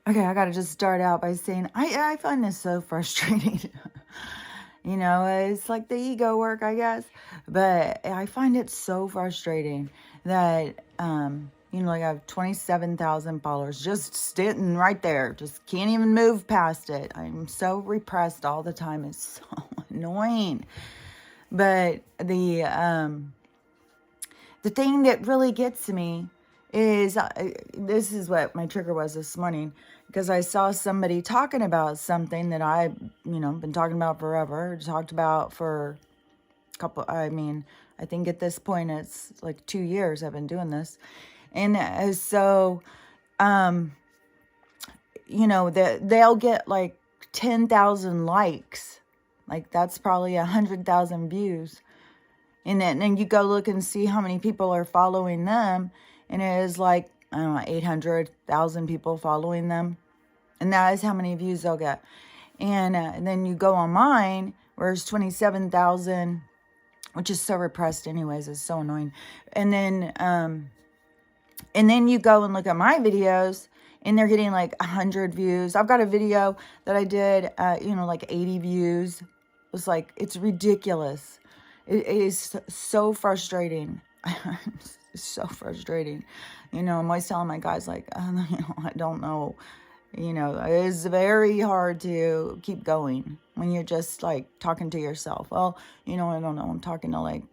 Okay, I gotta just start out by saying I find this so frustrating. It's like the ego work, I guess. But I find it so frustrating that, like I have 27,000 followers just sitting right there. Just can't even move past it. I'm so repressed all the time. It's so annoying. But the thing that really gets to me is this is what my trigger was this morning, because I saw somebody talking about something that I, been talking about forever, talked about for a couple, I think at this point it's like 2 years I've been doing this. And so, they'll get like 10,000 likes. Like that's probably 100,000 views. And then you go look and see how many people are following them. And it is like, I don't know, 800,000 people following them. And that is how many views they'll get. And then you go on mine, where it's 27,000, which is so repressed anyways. It's so annoying. And then you go and look at my videos, and they're getting like 100 views. I've got a video that I did, like 80 views. It's ridiculous. It is so frustrating. It's so frustrating. I'm always telling my guys, like, I don't know. It is very hard to keep going when you're just like talking to yourself. Well, I don't know. I'm talking to like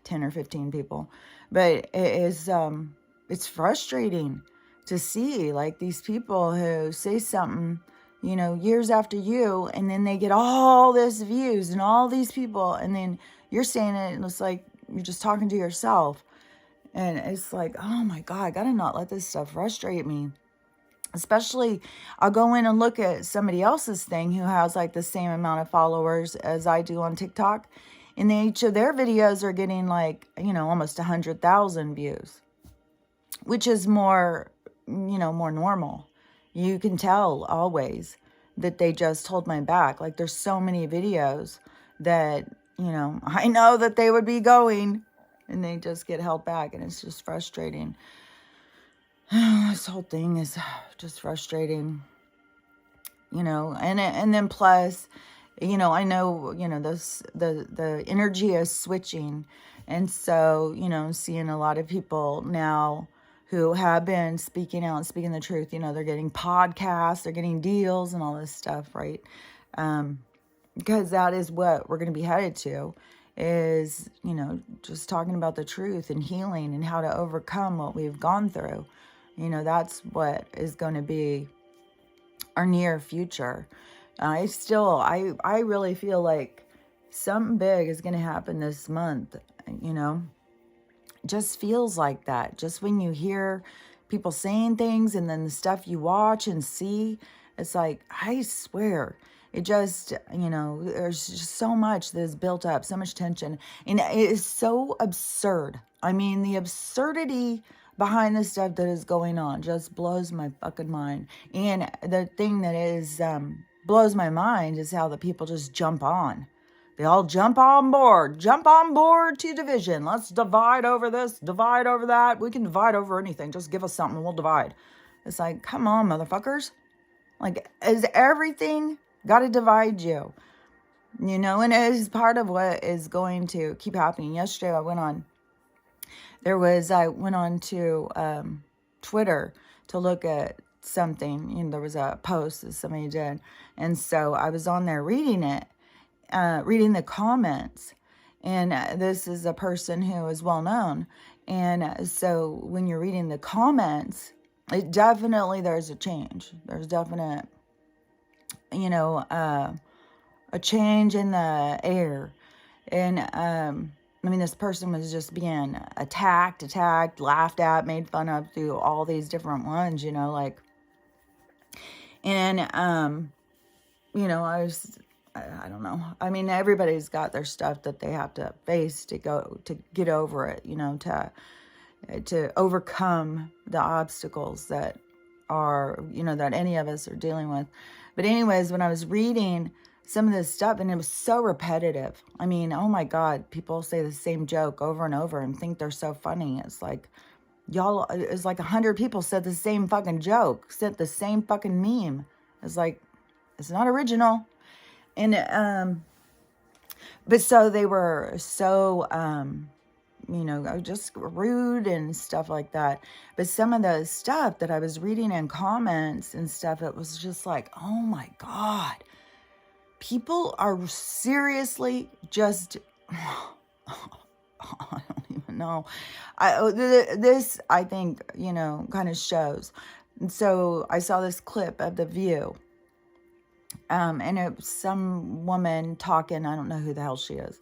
10 or 15 people. But it is, it's frustrating to see like these people who say something, years after you, and then they get all this views and all these people, and then you're saying it, and it's like you're just talking to yourself. And it's like, oh my God, I gotta not let this stuff frustrate me. Especially, I'll go in and look at somebody else's thing who has like the same amount of followers as I do on TikTok, and each of their videos are getting like, almost 100,000 views, which is more normal. You can tell always that they just hold my back. Like there's so many videos that, I know that they would be going, and they just get held back, and it's just frustrating. This whole thing is just frustrating, and then plus, I know, the energy is switching. And so, seeing a lot of people now who have been speaking out and speaking the truth, they're getting podcasts, they're getting deals and all this stuff, right? Because that is what we're going to be headed to, is, just talking about the truth and healing and how to overcome what we've gone through. That's what is going to be our near future. I really feel like something big is going to happen this month, just feels like that. Just when you hear people saying things, and then the stuff you watch and see, it's like, I swear, it just, there's just so much that is built up, so much tension. And it is so absurd. I mean, the absurdity behind the stuff that is going on just blows my fucking mind. And the thing that is blows my mind is how the people just jump on. They all jump on board to division. Let's divide over this, divide over that. We can divide over anything. Just give us something and we'll divide. It's like, come on, motherfuckers. Like, is everything got to divide you? And it is part of what is going to keep happening. Yesterday, I went on to Twitter to look at something. There was a post that somebody did. And so I was on there reading it. Reading the comments, and this is a person who is well known, and so when you're reading the comments, there's a change. There's definite, a change in the air, and this person was just being attacked, laughed at, made fun of through all these different ones, I don't know. Everybody's got their stuff that they have to face to get over it, to overcome the obstacles that are, that any of us are dealing with. But anyways, when I was reading some of this stuff, and it was so repetitive. Oh my God, people say the same joke over and over and think they're so funny. It's like, y'all, it's like 100 people said the same fucking joke, said the same fucking meme. It's like, it's not original. And, but so they were so, just rude and stuff like that. But some of the stuff that I was reading in comments and stuff, it was just like, oh my God, people are seriously just, I don't even know. This, I think, kind of shows. And so I saw this clip of The View. And it was some woman talking, I don't know who the hell she is,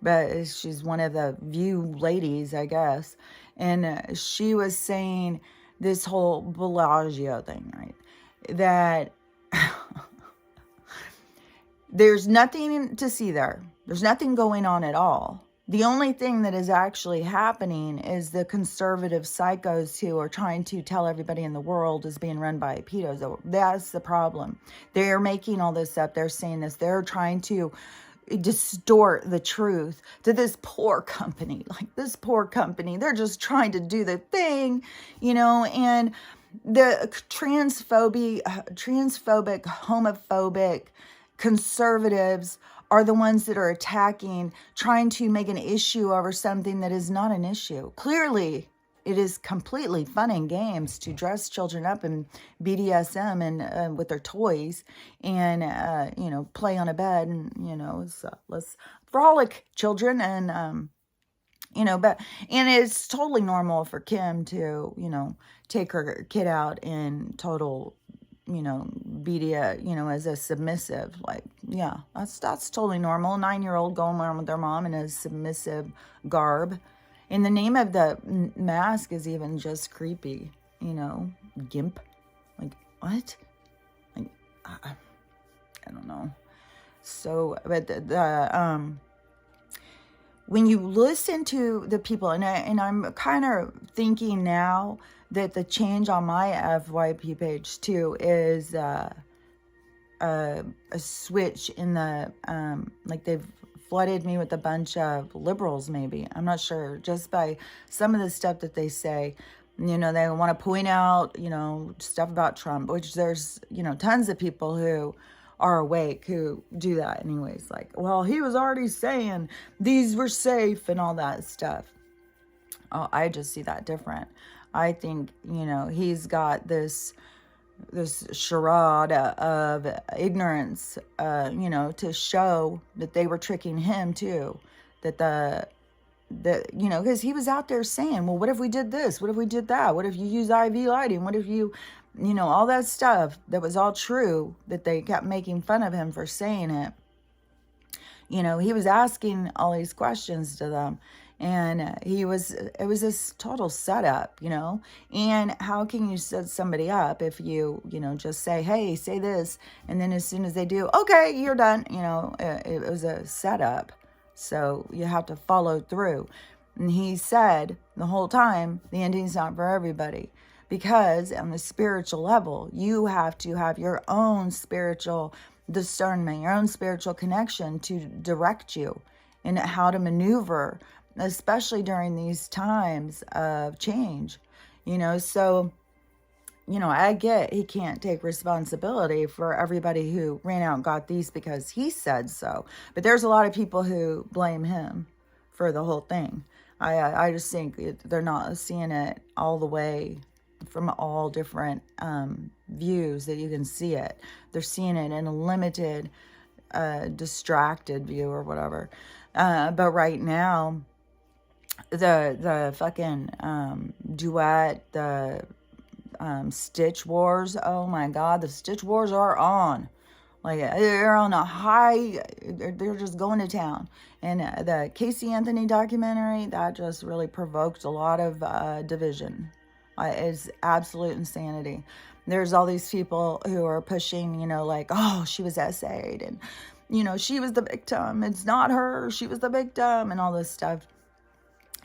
but she's one of the View ladies, I guess. And she was saying this whole Bellagio thing, right? That there's nothing to see there. There's nothing going on at all. The only thing that is actually happening is the conservative psychos who are trying to tell everybody in the world is being run by pedos. That's the problem. They're making all this up. They're saying this. They're trying to distort the truth to this poor company. Like this poor company, they're just trying to do the thing, and the transphobic, homophobic conservatives are the ones that are attacking, trying to make an issue over something that is not an issue. Clearly, it is completely fun and games to dress children up in BDSM and with their toys and, play on a bed and, let's frolic, children. And, and it's totally normal for Kim to, take her kid out in total BDA, as a submissive, like, yeah, that's totally normal. 9-year-old going around with their mom in a submissive garb. And the name of the mask is even just creepy, GIMP. Like, what? Like, I don't know. So, but when you listen to the people, and I'm kind of thinking now that the change on my FYP page too is a switch in the like they've flooded me with a bunch of liberals, maybe, I'm not sure, just by some of the stuff that they say. They want to point out stuff about Trump, which there's tons of people who are awake who do that anyways, like, well, he was already saying these were safe and all that stuff. Oh, I just see that different. I think, he's got this charade of ignorance, to show that they were tricking him too. That because he was out there saying, well, what if we did this? What if we did that? What if you use IV lighting? What if you, all that stuff that was all true, that they kept making fun of him for saying it. He was asking all these questions to them. And it was this total setup, and how can you set somebody up if you, just say, hey, say this. And then as soon as they do, okay, you're done. It was a setup. So you have to follow through. And he said the whole time, the ending's not for everybody. Because on the spiritual level, you have to have your own spiritual discernment, your own spiritual connection to direct you in how to maneuver, especially during these times of change, so, I get he can't take responsibility for everybody who ran out and got these because he said so, but there's a lot of people who blame him for the whole thing. I just think they're not seeing it all the way from all different views that you can see it. They're seeing it in a limited, distracted view or whatever. But right now, the fucking duet, the Stitch Wars, oh my God, the Stitch Wars are on. Like, they're on a high, they're just going to town. And the Casey Anthony documentary, that just really provoked a lot of division. It's absolute insanity. There's all these people who are pushing, like, oh, she was essayed, and, she was the victim. It's not her. She was the victim, and all this stuff.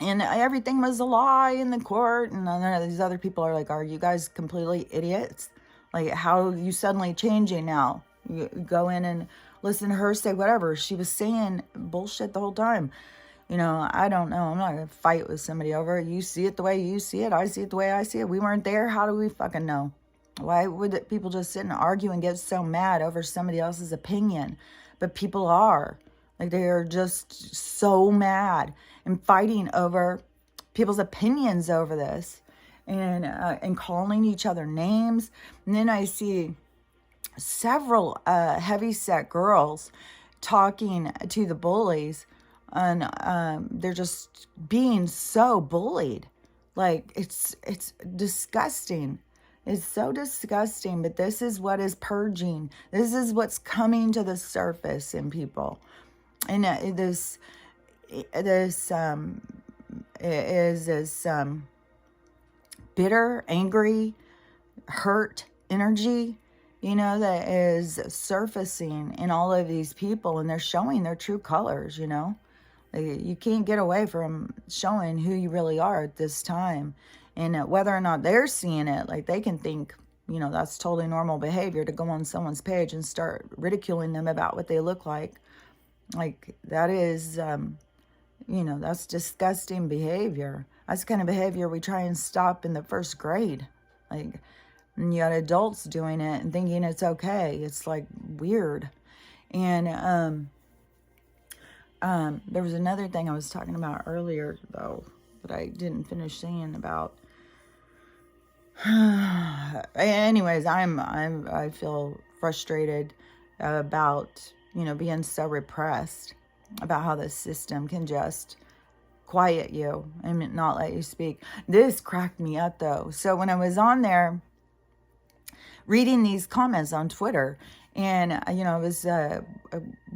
And everything was a lie in the court. And then these other people are like, are you guys completely idiots? Like, how are you suddenly changing now? You go in and listen to her say whatever. She was saying bullshit the whole time. You know, I don't know. I'm not going to fight with somebody over it. You see it the way you see it. I see it the way I see it. We weren't there. How do we fucking know? Why would people just sit and argue and get so mad over somebody else's opinion? But people are. Like, they are just so mad and fighting over people's opinions over this, and calling each other names. And then I see several heavyset girls talking to the bullies, and they're just being so bullied. Like, it's disgusting. It's so disgusting, but this is what is purging. This is what's coming to the surface in people. And this is this bitter, angry, hurt energy, you know, that is surfacing in all of these people, and they're showing their true colors, you know. You can't get away from showing who you really are at this time. And whether or not they're seeing it, like, they can think, you know, that's totally normal behavior to go on someone's page and start ridiculing them about what they look like. Like, that is, you know, that's disgusting behavior. That's the kind of behavior we try and stop in the first grade. Like, and you got adults doing it and thinking it's okay. It's, like, weird. And there was another thing I was talking about earlier, though, that I didn't finish saying about. Anyways, I feel frustrated about, you know, being so repressed, about how the system can just quiet you and not let you speak. This cracked me up, though. So when I was on there reading these comments on Twitter, and, you know, it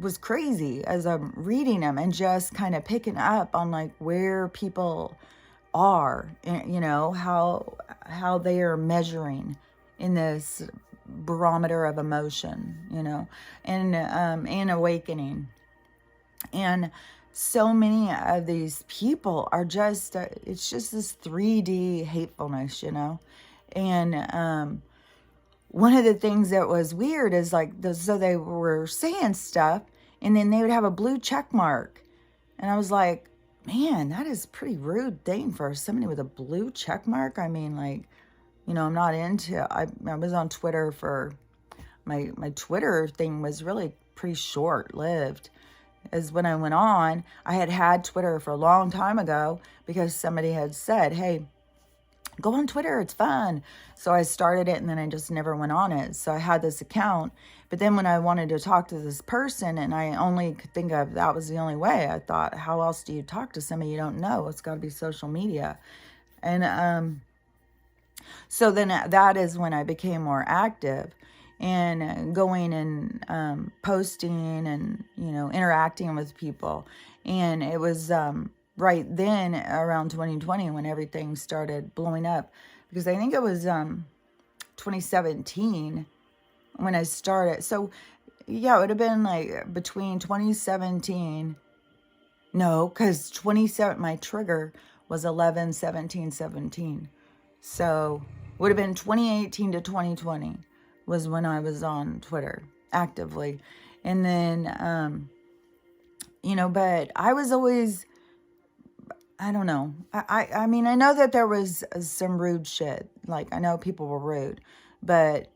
was crazy as I'm reading them and just kind of picking up on, like, where people are, you know, how they are measuring in this barometer of emotion, you know, and awakening. And so many of these people are just, it's just this 3D hatefulness, you know. And one of the things that was weird is, like, so they were saying stuff, and then they would have a blue check mark. And I was like, man, that is a pretty rude thing for somebody with a blue check mark. I mean, like, you know, I'm not into, I was on Twitter for, my Twitter thing was really pretty short-lived. As when I went on, I had Twitter for a long time ago because somebody had said, hey, go on Twitter, it's fun. So I started it, and then I just never went on it. So I had this account, but then when I wanted to talk to this person, and I only could think of that was the only way, I thought, how else do you talk to somebody you don't know? It's got to be social media. And so then that is when I became more active and going and posting and, you know, interacting with people. And it was right then around 2020 when everything started blowing up, because I think it was 2017 when I started. So yeah, it would have been like between 2017, no, because 27, my trigger was 11/17/17. So would have been 2018 to 2020 was when I was on Twitter actively. And then you know, but I was always, I don't know. I mean, I know that there was some rude shit. Like, I know people were rude, but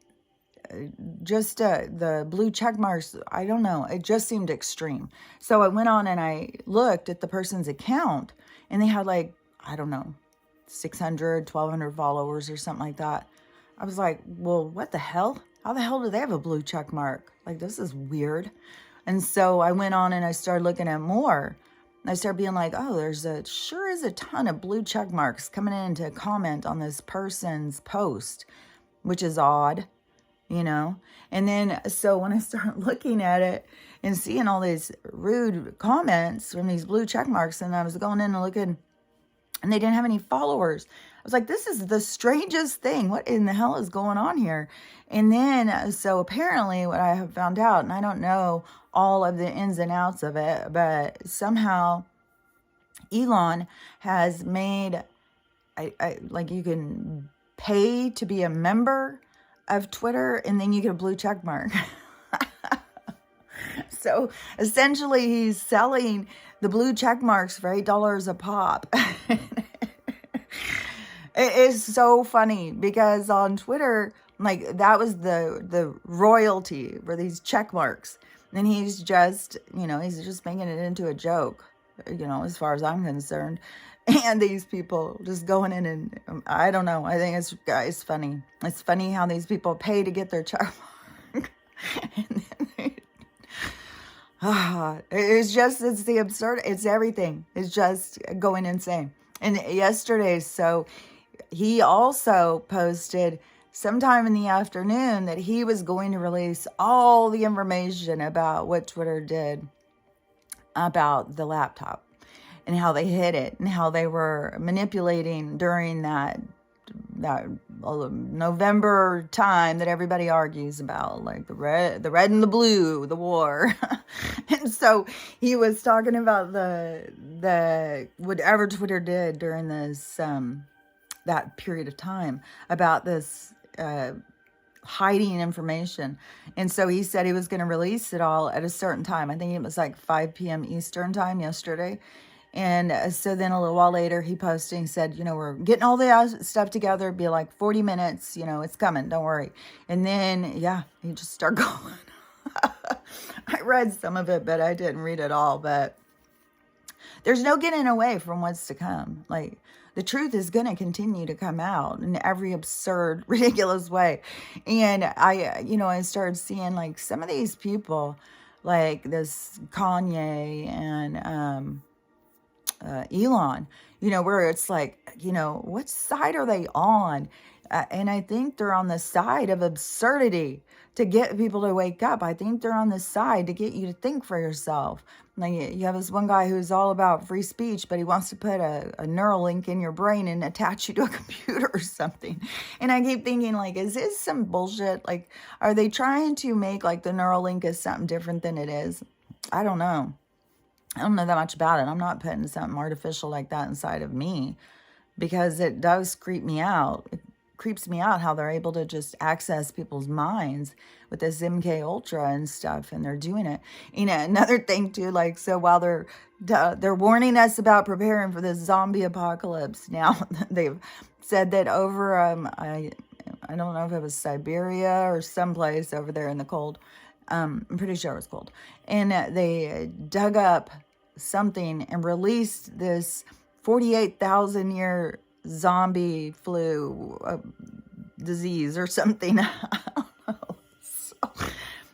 just the blue check marks, I don't know. It just seemed extreme. So I went on and I looked at the person's account, and they had, like, I don't know, 600, 1,200 followers or something like that. I was like, well, what the hell? How the hell do they have a blue check mark? Like, this is weird. And so I went on and I started looking at more. I started being like, oh, sure is a ton of blue check marks coming in to comment on this person's post, which is odd, you know? And then, so when I started looking at it and seeing all these rude comments from these blue check marks, and I was going in and looking, and they didn't have any followers. I was like, this is the strangest thing. What in the hell is going on here? And then, so apparently what I have found out, and I don't know all of the ins and outs of it, but somehow Elon has made, like, you can pay to be a member of Twitter, and then you get a blue check mark. So essentially he's selling the blue check marks for $8 a pop. It is so funny because on Twitter, like that was the royalty for these check marks. And he's just, he's just making it into a joke, as far as I'm concerned. And these people just going in and I don't know. I think it's funny. It's funny how these people pay to get their check mark. And then it's the absurd. It's everything. It's just going insane. And yesterday, so he also posted sometime in the afternoon that he was going to release all the information about what Twitter did about the laptop and how they hid it and how they were manipulating during that November time that everybody argues about, like the red and the blue, the war. And so he was talking about the whatever Twitter did during this that period of time about this hiding information. And so he said he was going to release it all at a certain time. I think it was like 5 p.m. Eastern time yesterday. And so then a little while later, he posted and said, we're getting all the stuff together. It'll be like 40 minutes. It's coming. Don't worry. And then, yeah, he just started going. I read some of it, but I didn't read it all. But there's no getting away from what's to come. Like, the truth is going to continue to come out in every absurd, ridiculous way. And I started seeing like some of these people, like this Kanye and Elon, where it's like, what side are they on? And I think they're on the side of absurdity to get people to wake up. I think they're on the side to get you to think for yourself. Like you have this one guy who's all about free speech, but he wants to put a neural link in your brain and attach you to a computer or something. And I keep thinking, like, is this some bullshit? Like, are they trying to make like the neural link is something different than it is? I don't know. I don't know that much about it. I'm not putting something artificial like that inside of me because it does creep me out. It creeps me out how they're able to just access people's minds with this MK Ultra and stuff, and they're doing it. Another thing too, like, so while they're warning us about preparing for this zombie apocalypse, now they've said that over I don't know if it was Siberia or someplace over there in the cold. I'm pretty sure it was cold. And they dug up something and released this 48,000 year zombie flu disease or something. I don't know. So,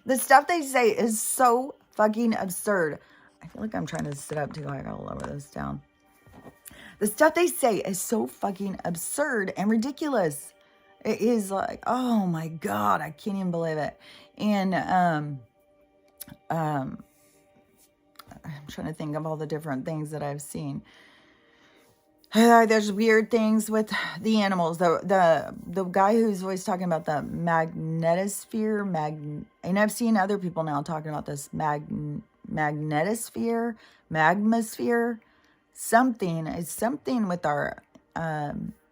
the stuff they say is so fucking absurd. I feel like I'm trying to sit up too. I gotta lower this down. The stuff they say is so fucking absurd and ridiculous. It is like, oh my God, I can't even believe it. And I'm trying to think of all the different things that I've seen. There's weird things with the animals. The guy who's always talking about the magnetosphere, and I've seen other people now talking about this magnetosphere, magmasphere, something. It's something with our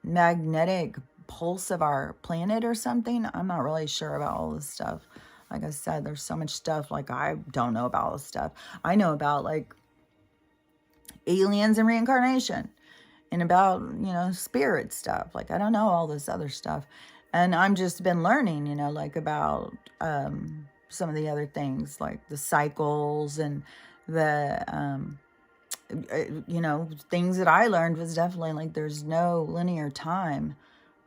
magnetic pulse of our planet or something. I'm not really sure about all this stuff. Like I said, there's so much stuff like I don't know about all this stuff. I know about like aliens and reincarnation and about, spirit stuff. Like I don't know all this other stuff. And I'm just been learning, like about some of the other things like the cycles and the things that I learned was definitely like there's no linear time.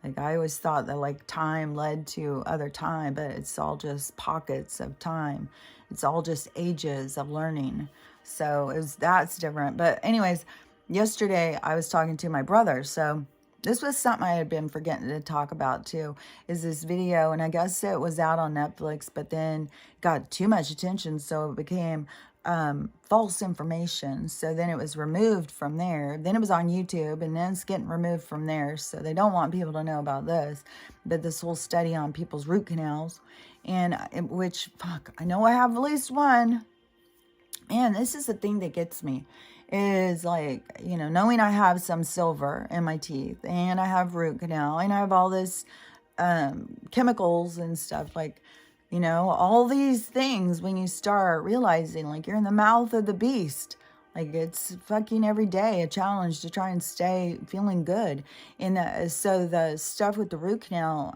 Like I always thought that like time led to other time, but it's all just pockets of time. It's all just ages of learning. So that's different. But anyways, yesterday I was talking to my brother. So this was something I had been forgetting to talk about too, is this video. And I guess it was out on Netflix, but then got too much attention. So it became false information. So then it was removed from there. Then it was on YouTube, and then it's getting removed from there. So they don't want people to know about this. But this whole study on people's root canals, and which, fuck, I know I have at least one. And this is the thing that gets me, is like, knowing I have some silver in my teeth, and I have root canal, and I have all this chemicals and stuff, like, You know, all these things, when you start realizing like you're in the mouth of the beast, like it's fucking every day a challenge to try and stay feeling good. And so the stuff with the root canal,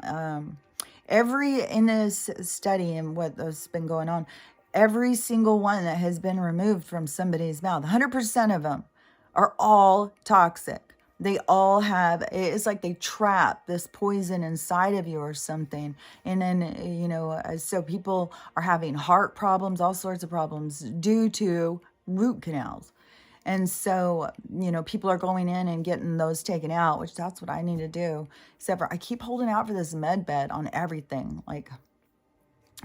in this study and what's been going on, every single one that has been removed from somebody's mouth, 100% of them are all toxic. They all have, it's like they trap this poison inside of you or something. And then, you know, so people are having heart problems, all sorts of problems due to root canals. And so, you know, people are going in and getting those taken out, which that's what I need to do. Except for I keep holding out for this med bed on everything. Like,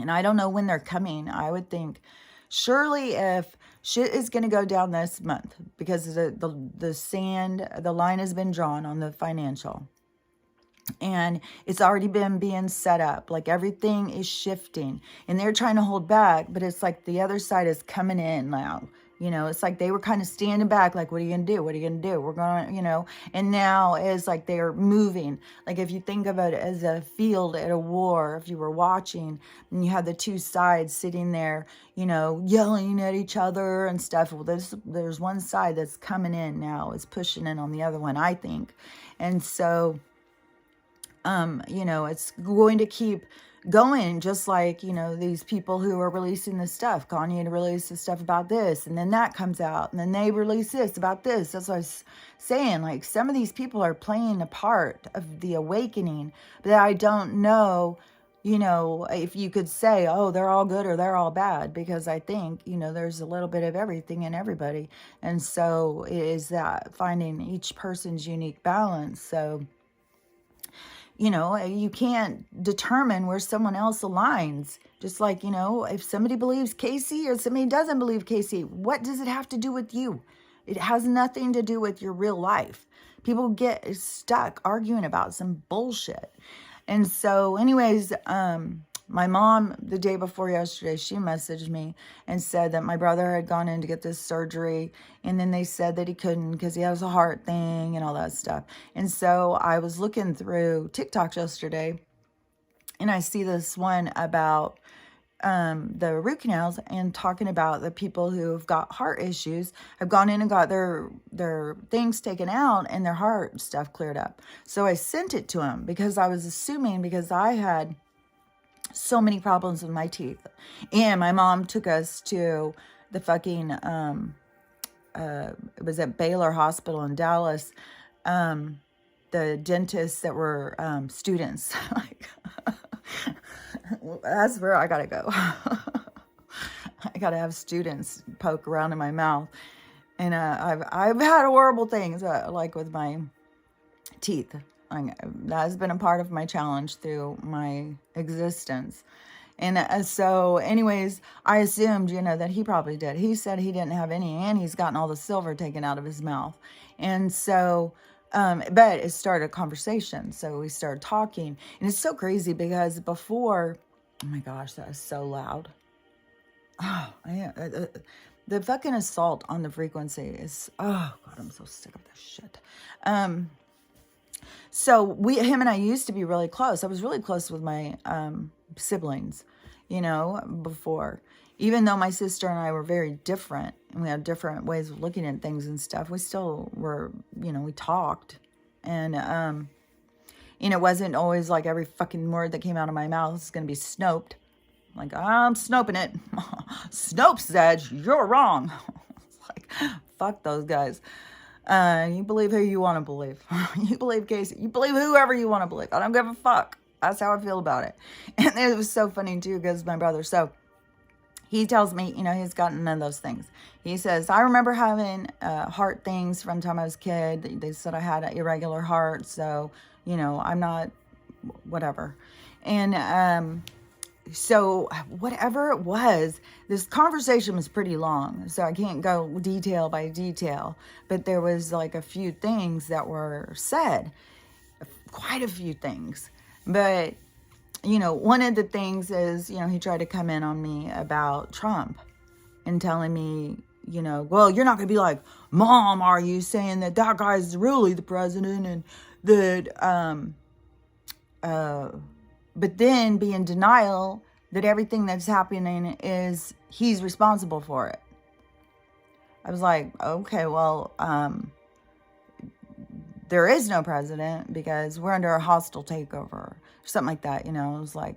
and I don't know when they're coming. I would think surely if shit is going to go down this month because the line has been drawn on the financial. And it's already been being set up. Like everything is shifting and they're trying to hold back, but it's like the other side is coming in now. You know, it's like they were kind of standing back, like, what are you going to do? What are you going to do? We're going to, you know, and now it's like they're moving. Like if you think of it as a field at a war, if you were watching and you had the two sides sitting there, you know, yelling at each other and stuff. Well, there's one side that's coming in now, is pushing in on the other one, I think. And so, you know, it's going to keep going, just like, you know, these people who are releasing this stuff. Kanye to release the stuff about this, and then that comes out, and then they release this about this. That's what I was saying. Like, some of these people are playing a part of the awakening, but I don't know, you know, if you could say, oh, they're all good or they're all bad, because I think, you know, there's a little bit of everything in everybody. And so it is that finding each person's unique balance. So, you know, you can't determine where someone else aligns. Just like, you know, if somebody believes Casey or somebody doesn't believe Casey, what does it have to do with you? It has nothing to do with your real life. People get stuck arguing about some bullshit. And so anyways, my mom, the day before yesterday, she messaged me and said that my brother had gone in to get this surgery. And then they said that he couldn't because he has a heart thing and all that stuff. And so I was looking through TikTok yesterday and I see this one about the root canals and talking about the people who have got heart issues have gone in and got their things taken out and their heart stuff cleared up. So I sent it to him because I was assuming, because I had so many problems with my teeth. And my mom took us to the fucking, it was at Baylor Hospital in Dallas. The dentists that were students. Like, that's where I gotta go. I gotta have students poke around in my mouth. And I've had horrible things like with my teeth. That has been a part of my challenge through my existence. And so anyways, I assumed, you know, that he probably did. He said he didn't have any, and he's gotten all the silver taken out of his mouth. And so, but it started a conversation. So we started talking, and it's so crazy because before, oh my gosh, that is so loud. Oh, the fucking assault on the frequency is, oh God, I'm so sick of this shit. So him and I used to be really close. I was really close with my siblings, you know, before. Even though my sister and I were very different and we had different ways of looking at things and stuff, we still were, you know, we talked. And, it wasn't always like every fucking word that came out of my mouth is going to be snoped. Like, I'm snoping it. Snope said, you're wrong. It's like, fuck those guys. You believe who you want to believe. You believe Casey. You believe whoever you want to believe. I don't give a fuck. That's how I feel about it. And it was so funny too, because my brother, so he tells me, you know, he's gotten none of those things. He says, I remember having heart things from the time I was a kid. They said I had an irregular heart. So, you know, I'm not whatever. And so whatever it was, this conversation was pretty long, so I can't go detail by detail, but there was like a few things that were said, quite a few things. But, you know, one of the things is, you know, he tried to come in on me about Trump and telling me, you know, well, you're not going to be like, Mom, are you saying that guy's really the president, and that, but then be in denial that everything that's happening is he's responsible for it. I was like, okay, well, there is no president because we're under a hostile takeover or something like that. It was like,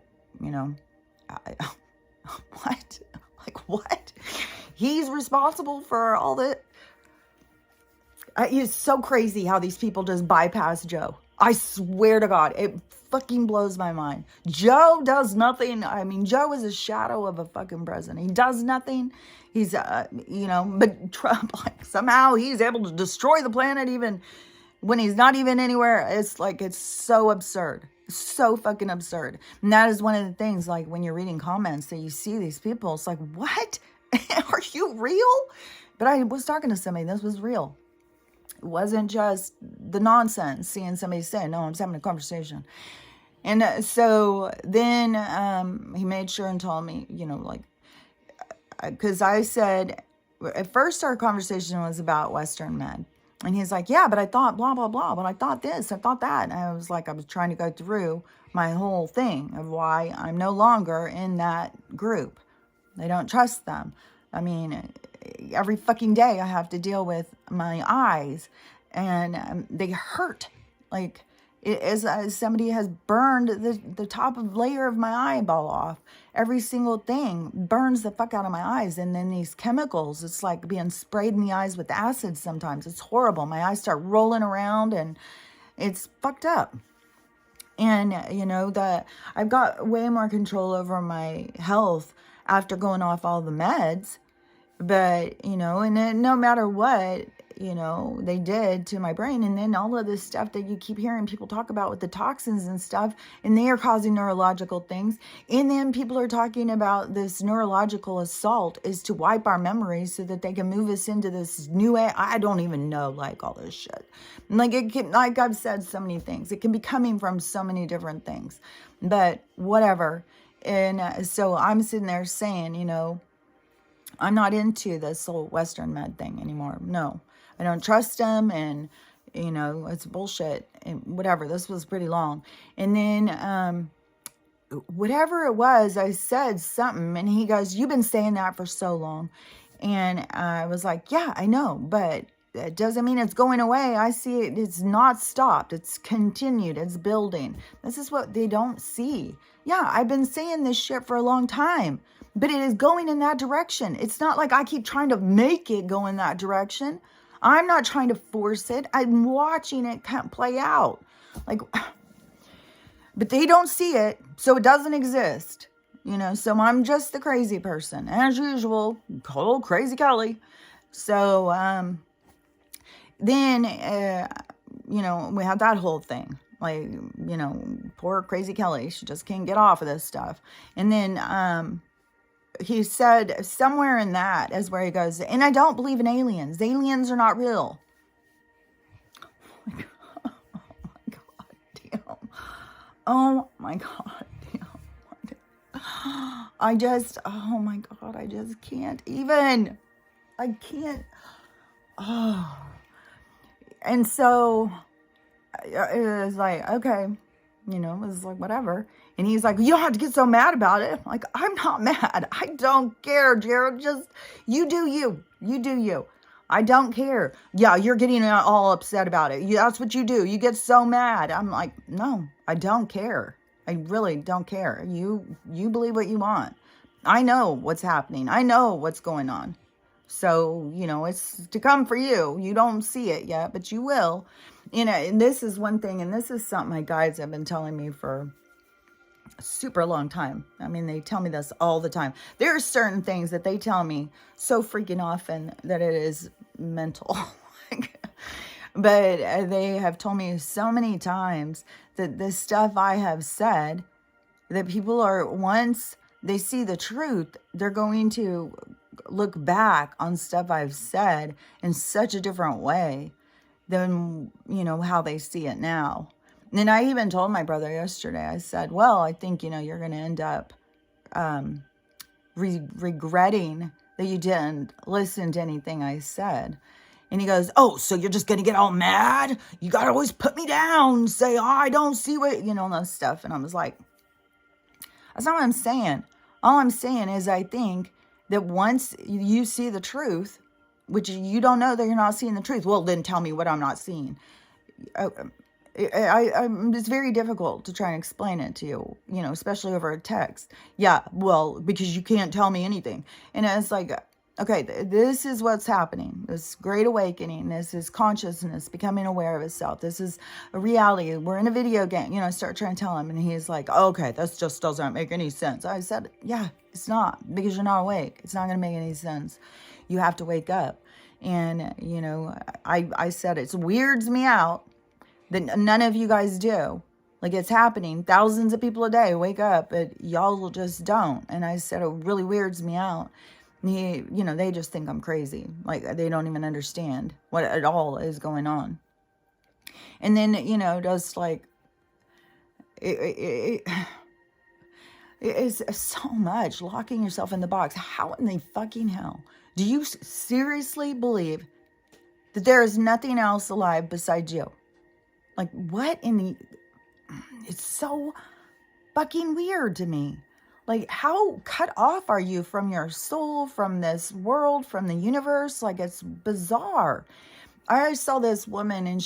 what? Like, what? He's responsible for all that. It's so crazy how these people just bypass Joe. I swear to God, it fucking blows my mind. Joe does nothing. I mean, Joe is a shadow of a fucking president. He does nothing. He's, but Trump, like, somehow he's able to destroy the planet even when he's not even anywhere. It's like, it's so absurd. So fucking absurd. And that is one of the things, like, when you're reading comments that you see these people, it's like, what? Are you real? But I was talking to somebody, this was real. It wasn't just the nonsense, seeing somebody say, no, I'm just having a conversation. And so then he made sure and told me, because I said, at first our conversation was about Western Med. And he's like, yeah, but I thought blah, blah, blah. But I thought this, I thought that. And I was like, I was trying to go through my whole thing of why I'm no longer in that group. They don't trust them. I mean, every fucking day I have to deal with my eyes, and they hurt. Like, it is as somebody has burned the top of layer of my eyeball off. Every single thing burns the fuck out of my eyes. And then these chemicals, it's like being sprayed in the eyes with acid sometimes. It's horrible. My eyes start rolling around and it's fucked up. And, I've got way more control over my health after going off all the meds. But, and then no matter what, they did to my brain. And then all of this stuff that you keep hearing people talk about with the toxins and stuff, and they are causing neurological things. And then people are talking about this neurological assault is to wipe our memories so that they can move us into this new, I don't even know, like, all this shit. Like, it can, like I've said so many things, it can be coming from so many different things, but whatever. And so I'm sitting there saying, I'm not into this whole Western Med thing anymore. No, I don't trust them, and, it's bullshit, and whatever. This was pretty long. And then, whatever it was, I said something, and he goes, you've been saying that for so long. And I was like, yeah, I know, but it doesn't mean it's going away. I see it. It's not stopped. It's continued. It's building. This is what they don't see. Yeah, I've been saying this shit for a long time, but it is going in that direction. It's not like I keep trying to make it go in that direction. I'm not trying to force it. I'm watching it play out. Like, but they don't see it, so it doesn't exist. So I'm just the crazy person. As usual, cold crazy Kelly. So then, we had that whole thing. Like, poor crazy Kelly. She just can't get off of this stuff. And then he said somewhere in that is where he goes, and I don't believe in aliens. Aliens are not real. Oh my God, damn. Oh my God, damn. Oh my God, I just can't even. I can't. Oh. And so it was like, okay, it was like, whatever. And he's like, you don't have to get so mad about it. I'm like, I'm not mad. I don't care, Jared. Just, you do you. You do you. I don't care. Yeah, you're getting all upset about it. That's what you do. You get so mad. I'm like, no, I don't care. I really don't care. You believe what you want. I know what's happening. I know what's going on. So, it's to come for you. You don't see it yet, but you will. And this is one thing, and this is something my guides have been telling me for a super long time. I mean, they tell me this all the time. There are certain things that they tell me so freaking often that it is mental. But they have told me so many times that the stuff I have said, that people are, once they see the truth, they're going to look back on stuff I've said in such a different way than, how they see it now. And I even told my brother yesterday, I said, well, I think, you're going to end up regretting that you didn't listen to anything I said. And he goes, oh, so you're just going to get all mad? You got to always put me down, say, oh, I don't see what, and that stuff. And I was like, that's not what I'm saying. All I'm saying is I think that once you see the truth, which you don't know that you're not seeing the truth, well, then tell me what I'm not seeing. It's very difficult to try and explain it to you, especially over a text. Yeah, well, because you can't tell me anything. And it's like, okay, this is what's happening. This great awakening. This is consciousness becoming aware of itself. This is a reality. We're in a video game. I start trying to tell him, and he's like, okay, this just doesn't make any sense. I said, yeah, it's not, because you're not awake. It's not going to make any sense. You have to wake up. And, I said, it weirds me out that none of you guys do. Like, it's happening. Thousands of people a day wake up, but y'all just don't. And I said, it really weirds me out. And they just think I'm crazy. Like, they don't even understand what at all is going on. And then, just like, it is so much locking yourself in the box. How in the fucking hell do you seriously believe that there is nothing else alive besides you? Like, what in the... It's so fucking weird to me. Like, how cut off are you from your soul, from this world, from the universe? Like, it's bizarre. I saw this woman, and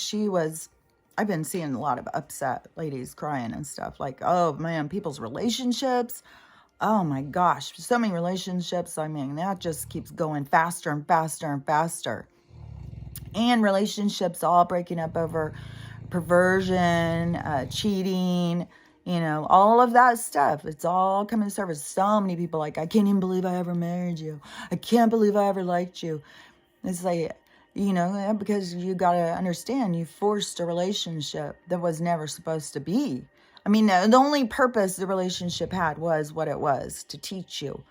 I've been seeing a lot of upset ladies crying and stuff. Like, oh man, people's relationships. Oh my gosh, so many relationships. I mean, that just keeps going faster and faster and faster. And relationships all breaking up over perversion, cheating, all of that stuff. It's all coming to surface. So many people like, I can't even believe I ever married you. I can't believe I ever liked you. It's like, because you got to understand, you forced a relationship that was never supposed to be. I mean, the only purpose the relationship had was what it was, to teach you.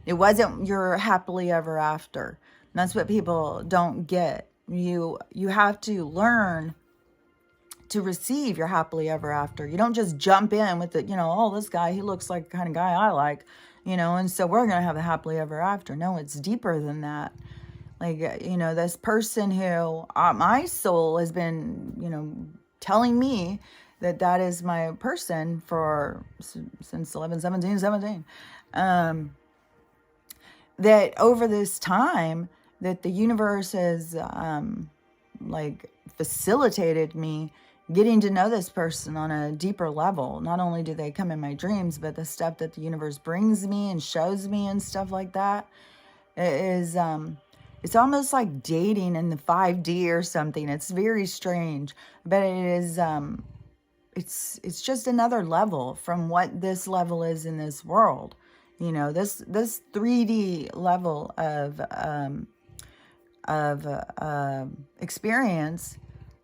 It wasn't your happily ever after. And that's what people don't get. You have to learn to receive your happily ever after. You don't just jump in with it, oh, this guy, he looks like the kind of guy I like, and so we're going to have a happily ever after. No, it's deeper than that. Like, this person who my soul has been, telling me that is my person since 11/17/17. That over this time that the universe has facilitated me getting to know this person on a deeper level. Not only do they come in my dreams, but the stuff that the universe brings me and shows me and stuff like that is it's almost like dating in the 5D or something. It's very strange, but it is it's just another level from what this level is in this world. This 3D level of experience.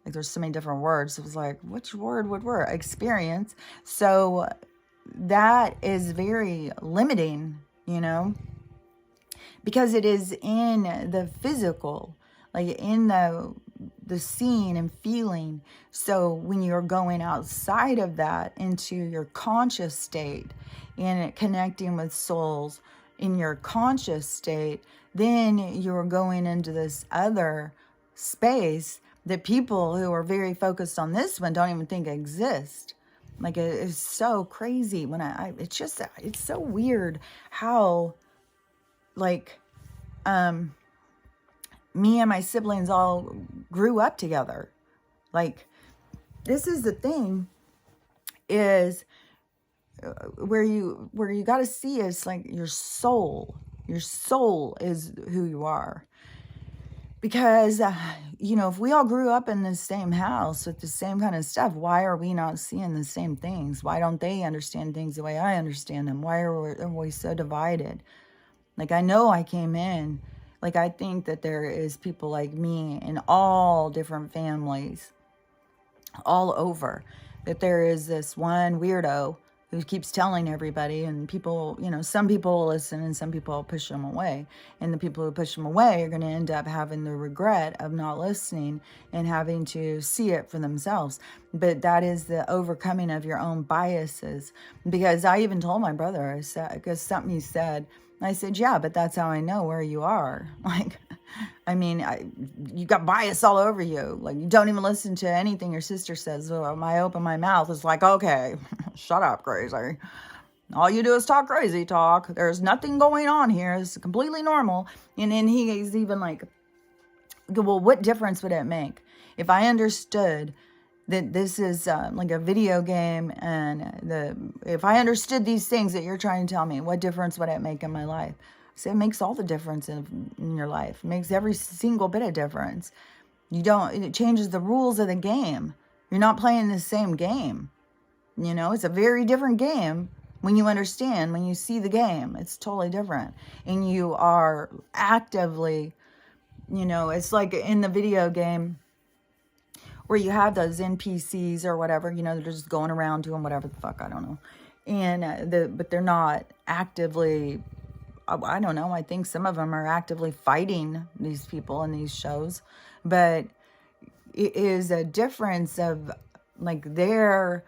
Like, there's so many different words. It was like, which word would work? Experience. So that is very limiting, because it is in the physical, like in the seeing and feeling. So when you're going outside of that into your conscious state and connecting with souls in your conscious state, then you're going into this other space that people who are very focused on this one don't even think exist. Like, it is so crazy when it's so weird how, like, me and my siblings all grew up together. Like, this is the thing, is where you got to see is like your soul is who you are. Because, if we all grew up in the same house with the same kind of stuff, why are we not seeing the same things? Why don't they understand things the way I understand them? Why are we so divided? Like, I know I came in, like, I think that there is people like me in all different families, all over, that there is this one weirdo who keeps telling everybody, and people, some people will listen and some people will push them away. And the people who push them away are going to end up having the regret of not listening and having to see it for themselves. But that is the overcoming of your own biases. Because I even told my brother, I said, because something he said, I said, yeah, but that's how I know where you are. Like, I mean, you got bias all over you. Like, you don't even listen to anything your sister says. So I open my mouth, it's like, okay, shut up, crazy. All you do is talk crazy talk. There's nothing going on here. It's completely normal. And then he's even like, well, what difference would it make if I understood that this is like a video game, and if I understood these things that you're trying to tell me, what difference would it make in my life? So it makes all the difference in your life. It makes every single bit of difference. It changes the rules of the game. You're not playing the same game. You know, it's a very different game when you understand, when you see the game. It's totally different. And you are actively, you know, it's like in the video game where you have those NPCs or whatever, you know, they're just going around doing whatever the fuck, I don't know. And but they're not actively, I don't know, I think some of them are actively fighting these people in these shows. But it is a difference of like they're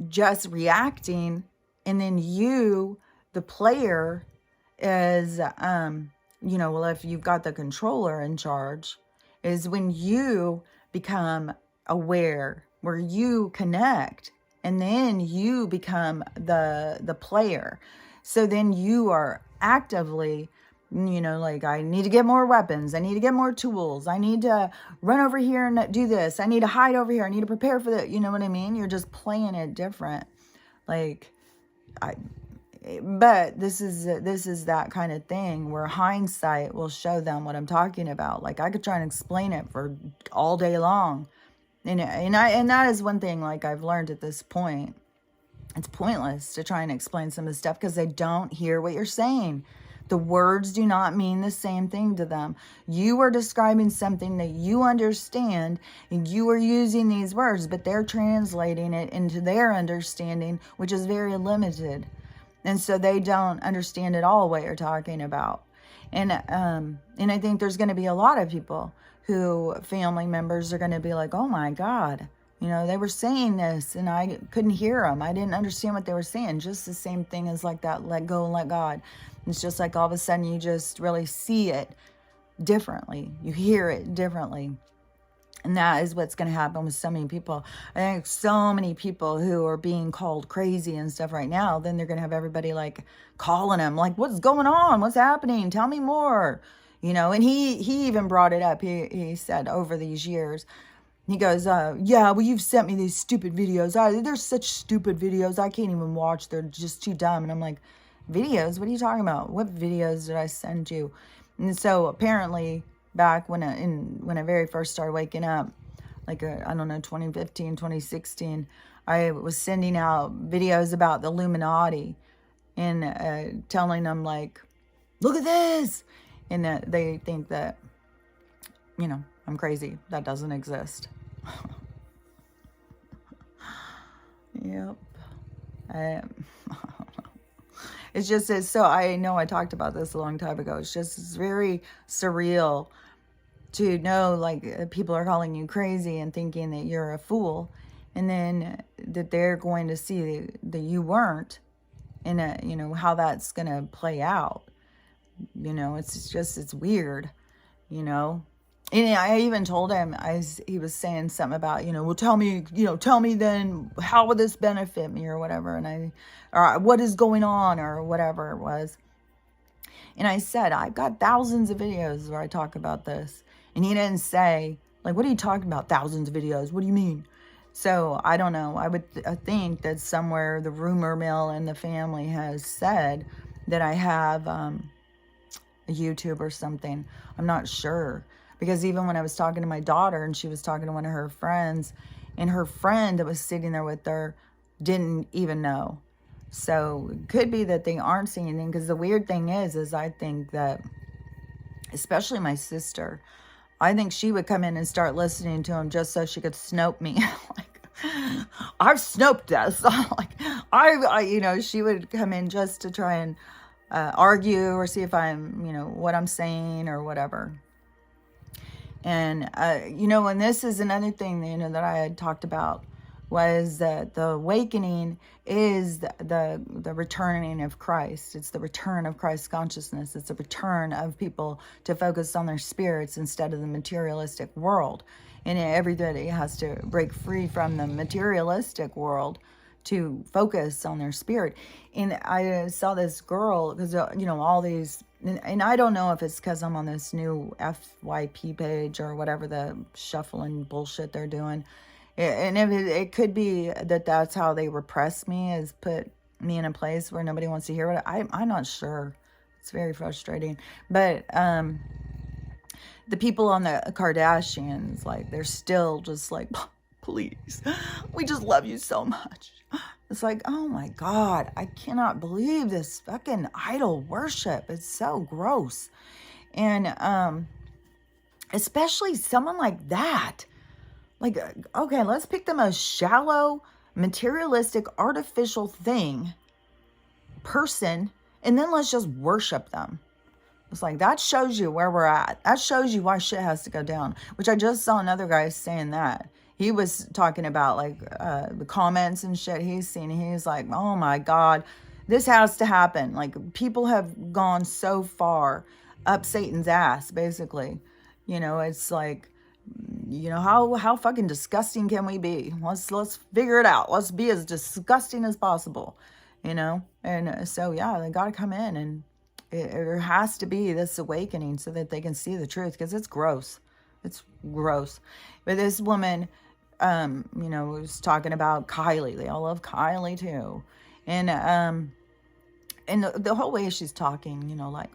just reacting, and then you, the player, is you know, well, if you've got the controller in charge, is when you become aware, where you connect, and then you become the player. So then you are actively, you know, like, I need to get more weapons, I need to get more tools, I need to run over here and do this, I need to hide over here, I need to prepare for that, you know what I mean? You're just playing it different. Like, but this is that kind of thing where hindsight will show them what I'm talking about. Like, I could try and explain it for all day long, and that is one thing, like, I've learned at this point. It's pointless to try and explain some of the stuff because they don't hear what you're saying. The words do not mean the same thing to them. You are describing something that you understand, and you are using these words, but they're translating it into their understanding, which is very limited. And so they don't understand at all what you're talking about. And I think there's going to be a lot of people who, family members, are going to be like, oh my God, you know, they were saying this and I couldn't hear them. I didn't understand what they were saying. Just the same thing as like that, let go and let God. It's just like all of a sudden you just really see it differently. You hear it differently. And that is what's going to happen with so many people. I think so many people who are being called crazy and stuff right now, then they're going to have everybody like calling them, like, what's going on? What's happening? Tell me more. You know, and he even brought it up. He said over these years, he goes, yeah, well, you've sent me these stupid videos. They're such stupid videos. I can't even watch. They're just too dumb. And I'm like, videos? What are you talking about? What videos did I send you? And so apparently back when I very first started waking up, like, I don't know, 2015, 2016, I was sending out videos about the Illuminati and telling them, like, look at this. And that they think that, you know, I'm crazy. That doesn't exist. Yep. It's just, so I know I talked about this a long time ago. It's very surreal to know, like, people are calling you crazy and thinking that you're a fool, and then that they're going to see that you weren't, and you know, how that's going to play out. You know, it's weird, you know. And I even told him, he was saying something about, you know, well, tell me then, how would this benefit me or whatever, or what is going on or whatever it was. And I said, I've got thousands of videos where I talk about this. And he didn't say, like, what are you talking about, thousands of videos? What do you mean? So I don't know. I would think that somewhere the rumor mill in the family has said that I have a YouTube or something. I'm not sure. Because even when I was talking to my daughter and she was talking to one of her friends, and her friend that was sitting there with her didn't even know. So it could be that they aren't seeing anything. Because the weird thing is I think that, especially my sister, I think she would come in and start listening to him just so she could snope me. Like, I've snoped this. Like, I, you know, she would come in just to try and argue or see if I'm, you know, what I'm saying or whatever. And, you know, and this is another thing, you know, that I had talked about, was that the awakening is the returning of Christ. It's the return of Christ consciousness. It's a return of people to focus on their spirits instead of the materialistic world. And everybody has to break free from the materialistic world to focus on their spirit. And I saw this girl, because, all these, and I don't know if it's because I'm on this new FYP page or whatever, the shuffling bullshit they're doing. And it could be that that's how they repress me, is put me in a place where nobody wants to hear it. I'm not sure. It's very frustrating. But the people on the Kardashians, like, they're still just like, please, we just love you so much. It's like, oh my God, I cannot believe this fucking idol worship. It's so gross. And especially someone like that. Like, okay, let's pick the most shallow, materialistic, artificial person, and then let's just worship them. It's like, that shows you where we're at. That shows you why shit has to go down, which I just saw another guy saying that. He was talking about, like, the comments and shit he's seen. He's like, oh my God, this has to happen. Like, people have gone so far up Satan's ass, basically. It's like, how fucking disgusting can we be? Let's figure it out. Let's be as disgusting as possible, And so, yeah, they got to come in, and there has to be this awakening so that they can see the truth, because it's gross. It's gross. But this woman, was talking about Kylie. They all love Kylie too. And the whole way she's talking, like,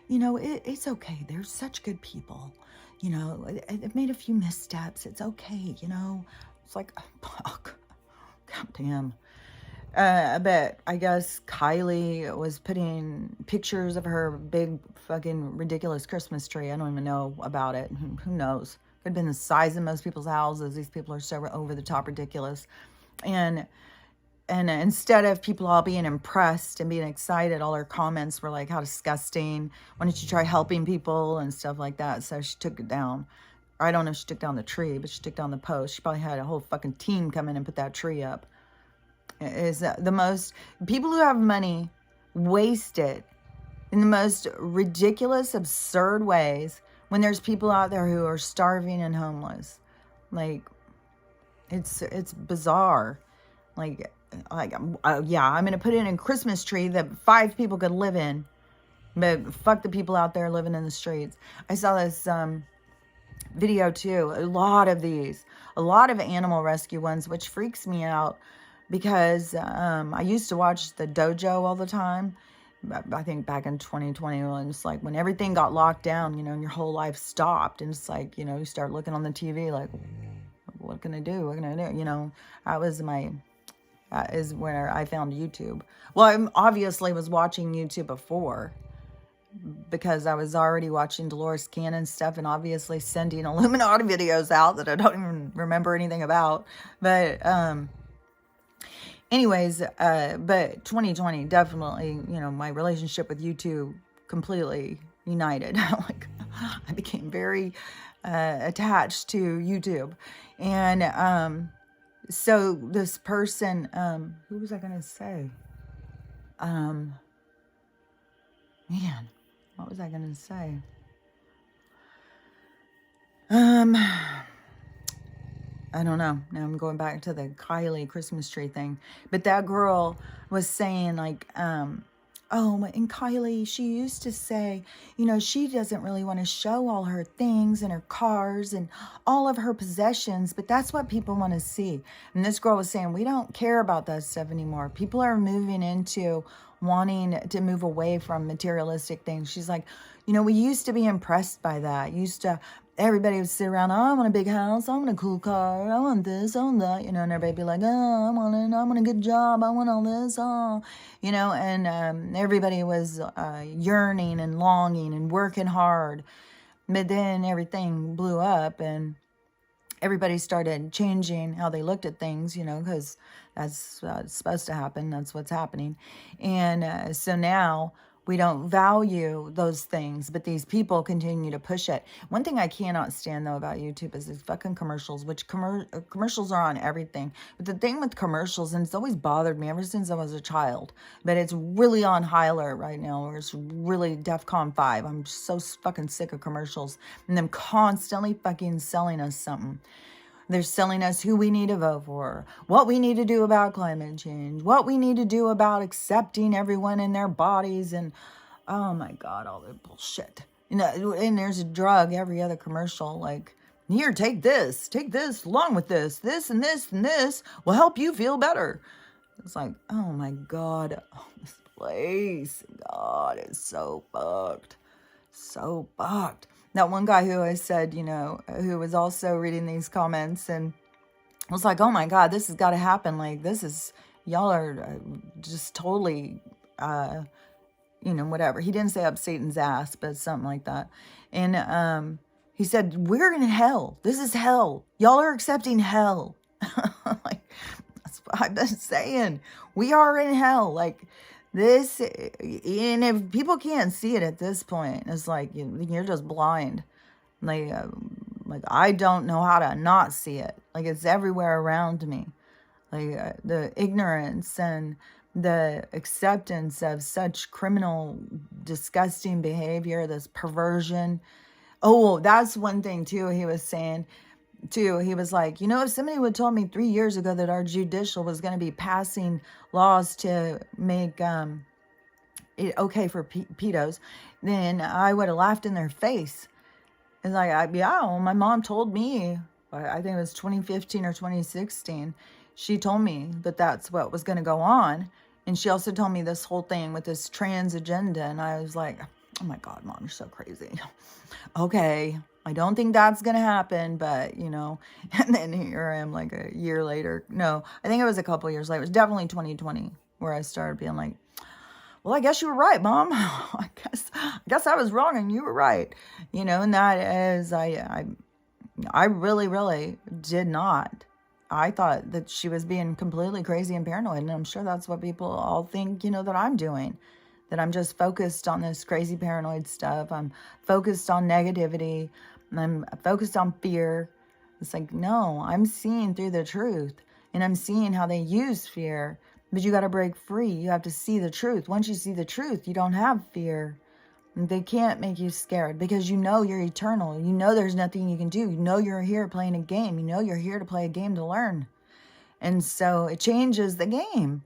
it's okay. They're such good people. They've made a few missteps. It's okay, It's like, oh, fuck. God damn. But I guess Kylie was putting pictures of her big fucking ridiculous Christmas tree. I don't even know about it. Who knows? Could have been the size of most people's houses. These people are so over the top ridiculous. And instead of people all being impressed and being excited, all her comments were like, how disgusting. Why don't you try helping people and stuff like that? So she took it down. I don't know if she took down the tree, but she took down the post. She probably had a whole fucking team come in and put that tree up. Is the most, people who have money waste it in the most ridiculous, absurd ways when there's people out there who are starving and homeless. Like, it's bizarre. Like, yeah, I'm going to put in a Christmas tree that 5 people could live in, but fuck the people out there living in the streets. I saw this video too, a lot of animal rescue ones, which freaks me out. Because I used to watch the dojo all the time. I think back in 2021, it's like when everything got locked down, and your whole life stopped. And it's like, you start looking on the TV like, what can I do? What can I do? That was is where I found YouTube. Well, I obviously was watching YouTube before, because I was already watching Dolores Cannon stuff and obviously sending Illuminati videos out that I don't even remember anything about. But, anyways, but 2020, definitely, my relationship with YouTube completely united. Like, I became very attached to YouTube. And so this person, who was I going to say? Man, what was I going to say? I don't know. Now I'm going back to the Kylie Christmas tree thing. But that girl was saying, like, and Kylie, she used to say, she doesn't really want to show all her things and her cars and all of her possessions, but that's what people want to see. And this girl was saying, we don't care about that stuff anymore. People are moving into wanting to move away from materialistic things. She's like, we used to be impressed by that. Everybody would sit around, I want a big house, I want a cool car, I want this, I want that, and everybody be like, I want a good job, I want all this, and everybody was yearning and longing and working hard. But then everything blew up, and everybody started changing how they looked at things, because that's supposed to happen, that's what's happening. And so now we don't value those things, but these people continue to push it. One thing I cannot stand, though, about YouTube is these fucking commercials, which commercials are on everything. But the thing with commercials, and it's always bothered me ever since I was a child, but it's really on high alert right now, or it's really DEFCON 5. I'm so fucking sick of commercials and them constantly fucking selling us something. They're selling us who we need to vote for, what we need to do about climate change, what we need to do about accepting everyone in their bodies, and oh my God, all the bullshit. And there's a drug every other commercial, like, here, take this along with this and this and this will help you feel better. It's like, oh my God, this place, God, is so fucked. So fucked. That one guy who I said, who was also reading these comments and was like, oh my God, this has got to happen. Like, y'all are just totally, whatever. He didn't say up Satan's ass, but something like that. And he said, we're in hell. This is hell. Y'all are accepting hell. Like, that's what I've been saying. We are in hell. Like, this, and if people can't see it at this point, it's like you're just blind. Like I don't know how to not see it. Like, it's everywhere around me. Like the ignorance and the acceptance of such criminal, disgusting behavior, this perversion. Oh, that's one thing too. He was saying too, he was like, if somebody would have told me 3 years ago that our judicial was going to be passing laws to make it okay for pedos, then I would have laughed in their face. And like, well, my mom told me, I think it was 2015 or 2016, she told me that that's what was going to go on. And she also told me this whole thing with this trans agenda. And I was like, oh my God, Mom, you're so crazy. Okay, I don't think that's going to happen, but, and then here I am like a year later. No, I think it was a couple years later. It was definitely 2020 where I started being like, well, I guess you were right, Mom. I guess I was wrong and you were right. And that is, I really, really did not. I thought that she was being completely crazy and paranoid. And I'm sure that's what people all think, that I'm doing. That I'm just focused on this crazy paranoid stuff. I'm focused on negativity. I'm focused on fear. It's like, no, I'm seeing through the truth. And I'm seeing how they use fear. But you got to break free. You have to see the truth. Once you see the truth, you don't have fear. They can't make you scared because you're eternal. There's nothing you can do. You're here playing a game. You're here to play a game to learn. And so it changes the game.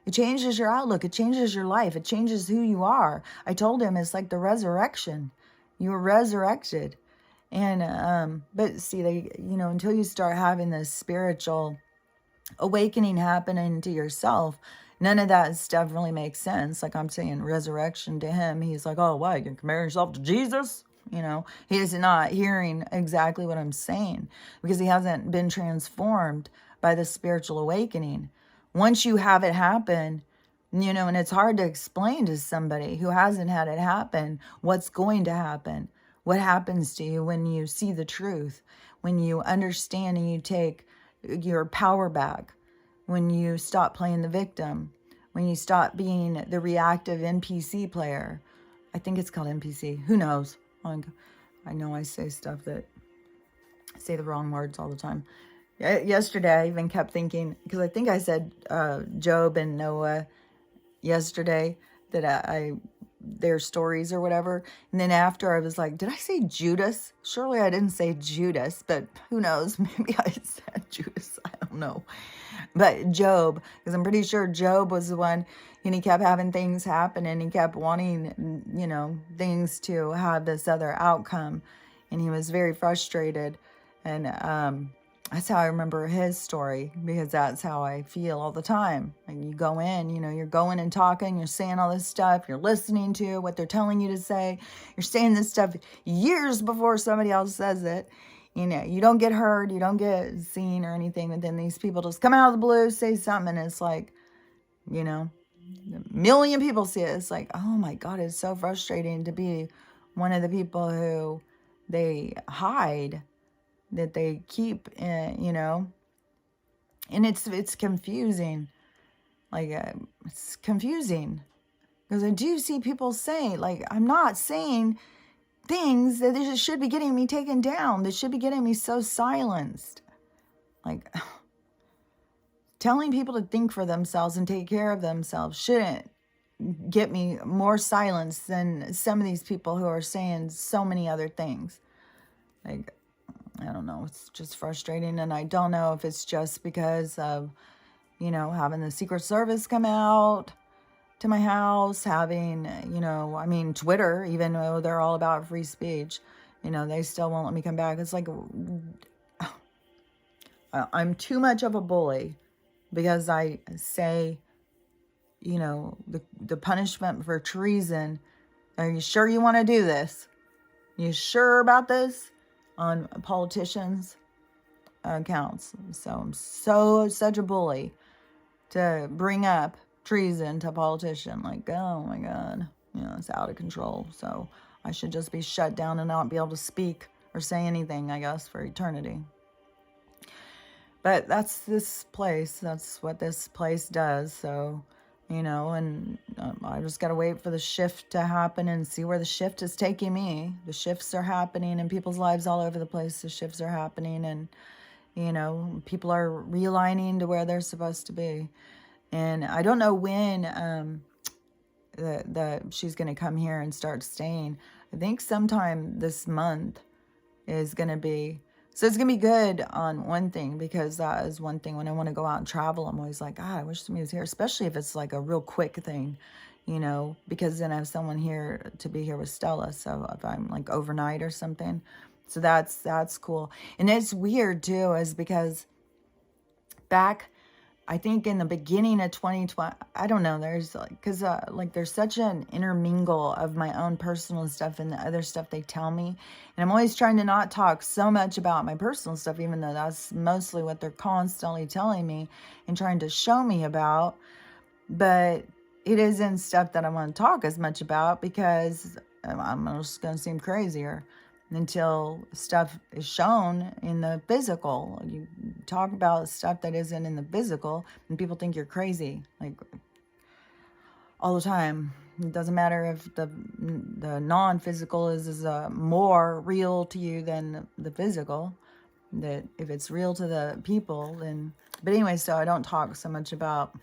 It changes your outlook. It changes your life. It changes who you are. I told him it's like the resurrection. You were resurrected. And, but see, until you start having this spiritual awakening happening to yourself, none of that stuff really makes sense. Like I'm saying, resurrection to him, he's like, oh, why, you can compare yourself to Jesus? He is not hearing exactly what I'm saying because he hasn't been transformed by the spiritual awakening. Once you have it happen, and it's hard to explain to somebody who hasn't had it happen, what's going to happen, what happens to you when you see the truth, when you understand and you take your power back, when you stop playing the victim, when you stop being the reactive NPC player. I think it's called NPC. Who knows? I know I say stuff that say the wrong words all the time. Yesterday, I even kept thinking, because I think I said Job and Noah yesterday, that their stories or whatever. And then after I was like, did I say Judas? Surely I didn't say Judas, but who knows? Maybe I said Judas. I don't know. But Job, because I'm pretty sure Job was the one, and he kept having things happen and he kept wanting, things to have this other outcome. And he was very frustrated. And that's how I remember his story, because that's how I feel all the time. Like you go in, you're going and talking, you're saying all this stuff, you're listening to what they're telling you to say, you're saying this stuff years before somebody else says it. You don't get heard, you don't get seen or anything, but then these people just come out of the blue, say something, and it's like, a million people see it. It's like, oh my God, it's so frustrating to be one of the people who they hide, that they keep, and it's confusing. Like, it's confusing because I do see people say, like, I'm not saying things that just should be getting me taken down, that should be getting me so silenced. Like, telling people to think for themselves and take care of themselves shouldn't get me more silence than some of these people who are saying so many other things. Like, I don't know. It's just frustrating. And I don't know if it's just because of, you know, having the Secret Service come out to my house, having, you know, I mean, Twitter, even though they're all about free speech, you know, they still won't let me come back. It's like, I'm too much of a bully because I say, you know, the punishment for treason. Are you sure you want to do this? You sure about this? On politicians' accounts. So I'm such a bully to bring up treason to a politician. Like, oh my God, you know, it's out of control. So I should just be shut down and not be able to speak or say anything, I guess, for eternity. But that's this place. That's what this place does. So, you know, and I just got to wait for the shift to happen and see where the shift is taking me. The shifts are happening in people's lives all over the place. The shifts are happening, and, you know, people are realigning to where they're supposed to be. And I don't know when she's going to come here and start staying. I think sometime this month is going to be. So it's going to be good on one thing, because that is one thing when I want to go out and travel. I'm always like, God, I wish somebody was here, especially if it's like a real quick thing, you know, because then I have someone here to be here with Stella. So if I'm like overnight or something. So that's cool. And it's weird too, is because back, I think in the beginning of 2020, I don't know, there's like, because like there's such an intermingle of my own personal stuff and the other stuff they tell me. And I'm always trying to not talk so much about my personal stuff, even though that's mostly what they're constantly telling me and trying to show me about. But it isn't stuff that I want to talk as much about, because I'm just going to seem crazier until stuff is shown in the physical. You talk about stuff that isn't in the physical and people think you're crazy, like all the time. It doesn't matter if the non-physical is more real to you than the physical. That if it's real to the people, then. But anyway, so I don't talk so much about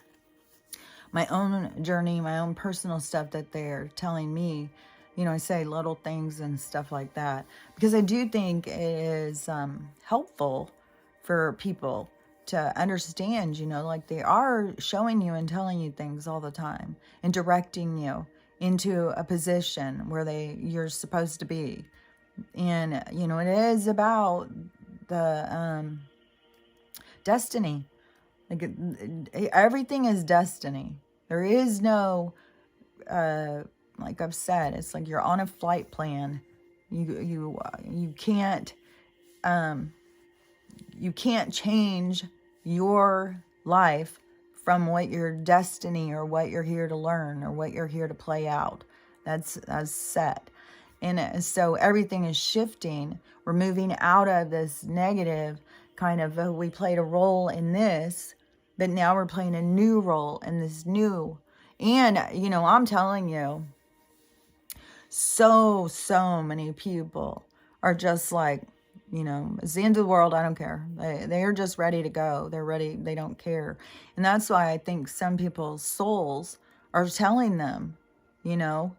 my own journey, my own personal stuff that they're telling me. You know, I say little things and stuff like that, because I do think it is helpful for people to understand, you know, like they are showing you and telling you things all the time and directing you into a position where you're supposed to be. And, you know, it is about the destiny. Like everything is destiny. There is no like I've said, it's like you're on a flight plan. You can't change your life from what your destiny or what you're here to learn or what you're here to play out. That's set. And so everything is shifting. We're moving out of this negative kind of, we played a role in this, but now we're playing a new role in this new. And, you know, I'm telling you, so many people are just like, you know, it's the end of the world. I don't care. They're just ready to go. They're ready. They don't care. And that's why I think some people's souls are telling them, you know,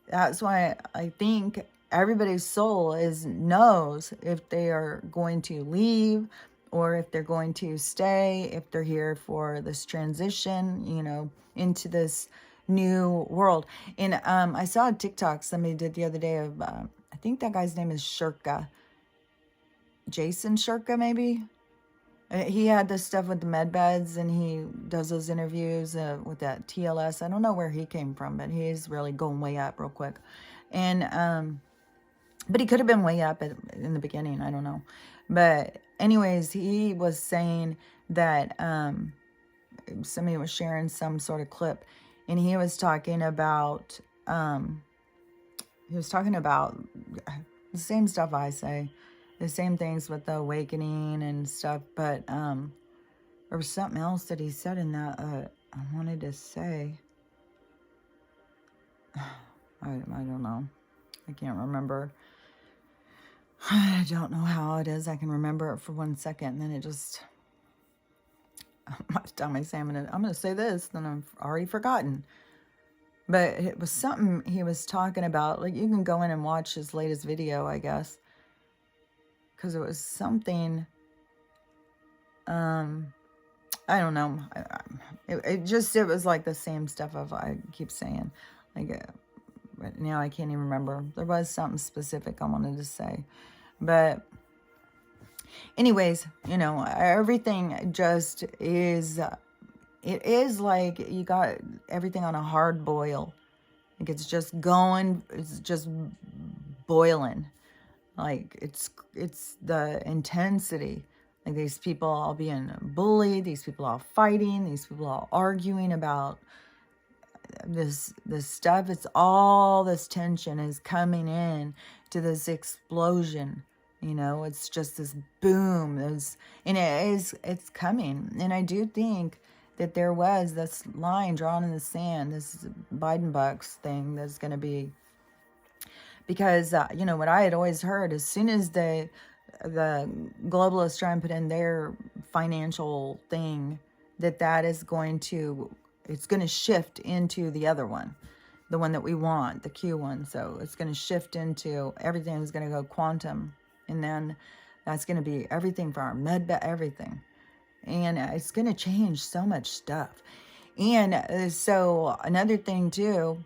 that's why I think everybody's soul knows if they are going to leave or if they're going to stay, if they're here for this transition, you know, into this new world. And I saw a TikTok somebody did the other day of, I think that guy's name is Shirka. Jason Shirka, maybe? He had this stuff with the med beds, and he does those interviews with that TLS. I don't know where he came from, but he's really going way up real quick. And, but he could have been way up in the beginning. I don't know. But anyways, he was saying that somebody was sharing some sort of clip, and he was talking about the same stuff I say, the same things with the awakening and stuff. But there was something else that he said in that I wanted to say. I don't know. I can't remember. I don't know how it is. I can remember it for 1 second, and then it just. By the time I say I'm gonna say this, then I've already forgotten. But it was something he was talking about. Like, you can go in and watch his latest video, I guess. because it was something, I don't know. It was like the same stuff of, I keep saying, like, but now I can't even remember. There was something specific I wanted to say. But anyways, you know, everything just is, it is like you got everything on a hard boil. Like it's just going, it's just boiling. Like it's the intensity. Like these people all being bullied, these people all fighting, these people all arguing about this stuff. It's all this tension is coming in to this explosion. You know, it's just this boom. And it's coming. And I do think that there was this line drawn in the sand, this Biden bucks thing that's going to be, because you know what I had always heard, as soon as the globalists try and put in their financial thing, that is going to, it's going to shift into the other one, the one that we want, the Q one. So it's going to shift into, everything is going to go quantum, and then that's going to be everything for our everything, and it's going to change so much stuff. And so another thing too,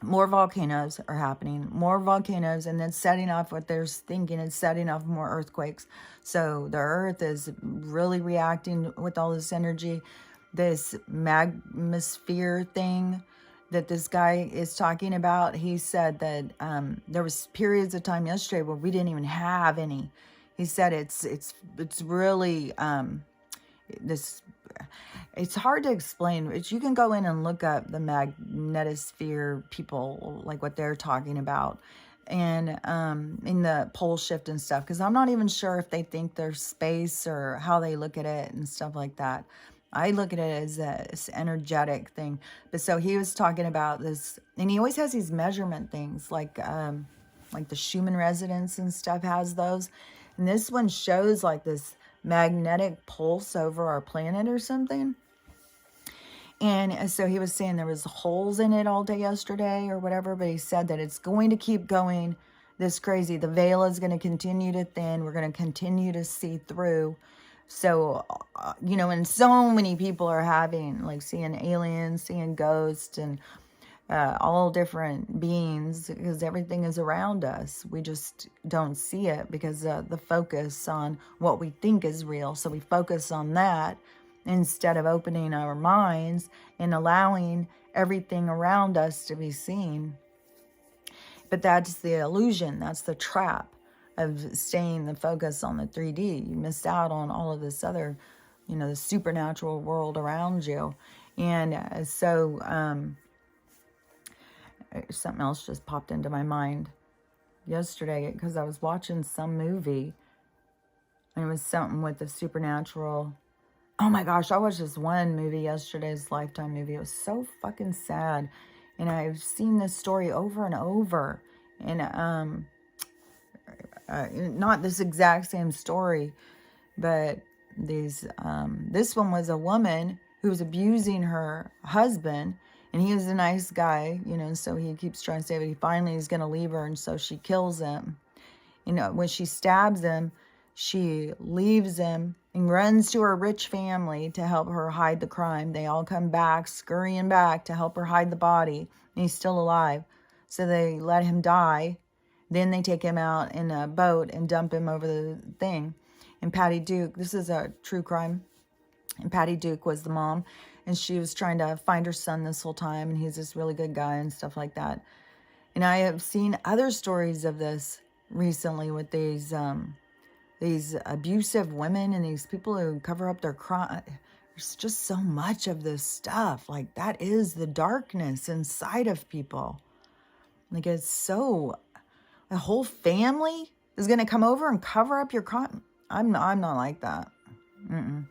more volcanoes are happening, more volcanoes, and then setting off what they're thinking is setting off more earthquakes. So the earth is really reacting with all this energy, this magmosphere thing that this guy is talking about. He said that there was periods of time yesterday where we didn't even have any. He said it's really this, it's hard to explain. You can go in and look up the magnetosphere people, like what they're talking about, and in the pole shift and stuff, because I'm not even sure if they think there's space or how they look at it and stuff like that. I look at it as this energetic thing. But so he was talking about this, and he always has these measurement things, like the Schumann resonance and stuff has those, and this one shows like this magnetic pulse over our planet or something. And so he was saying there was holes in it all day yesterday or whatever, but he said that it's going to keep going this crazy. The veil is going to continue to thin. We're going to continue to see through. So, you know, and so many people are having, like, seeing aliens, seeing ghosts, and all different beings, because everything is around us. We just don't see it because the focus on what we think is real. So we focus on that instead of opening our minds and allowing everything around us to be seen. But that's the illusion. That's the trap of staying the focus on the 3D. You missed out on all of this other, you know, the supernatural world around you. And so something else just popped into my mind yesterday, because I was watching some movie, and it was something with the supernatural. Oh my gosh, I watched this one movie yesterday, this Lifetime movie. It was so fucking sad. And I've seen this story over and over. And not this exact same story, but this one was a woman who was abusing her husband, and he was a nice guy, you know, so he keeps trying to say, but he finally is going to leave her, and so she kills him. You know, when she stabs him, she leaves him and runs to her rich family to help her hide the crime. They all come back, scurrying back to help her hide the body, and he's still alive. So they let him die. Then they take him out in a boat and dump him over the thing. And Patty Duke, this is a true crime, and Patty Duke was the mom, and she was trying to find her son this whole time, and he's this really good guy and stuff like that. And I have seen other stories of this recently with these abusive women and these people who cover up their crime. There's just so much of this stuff. Like, that is the darkness inside of people. Like, it's so, a whole family is going to come over and cover up your crime. I'm not like that. One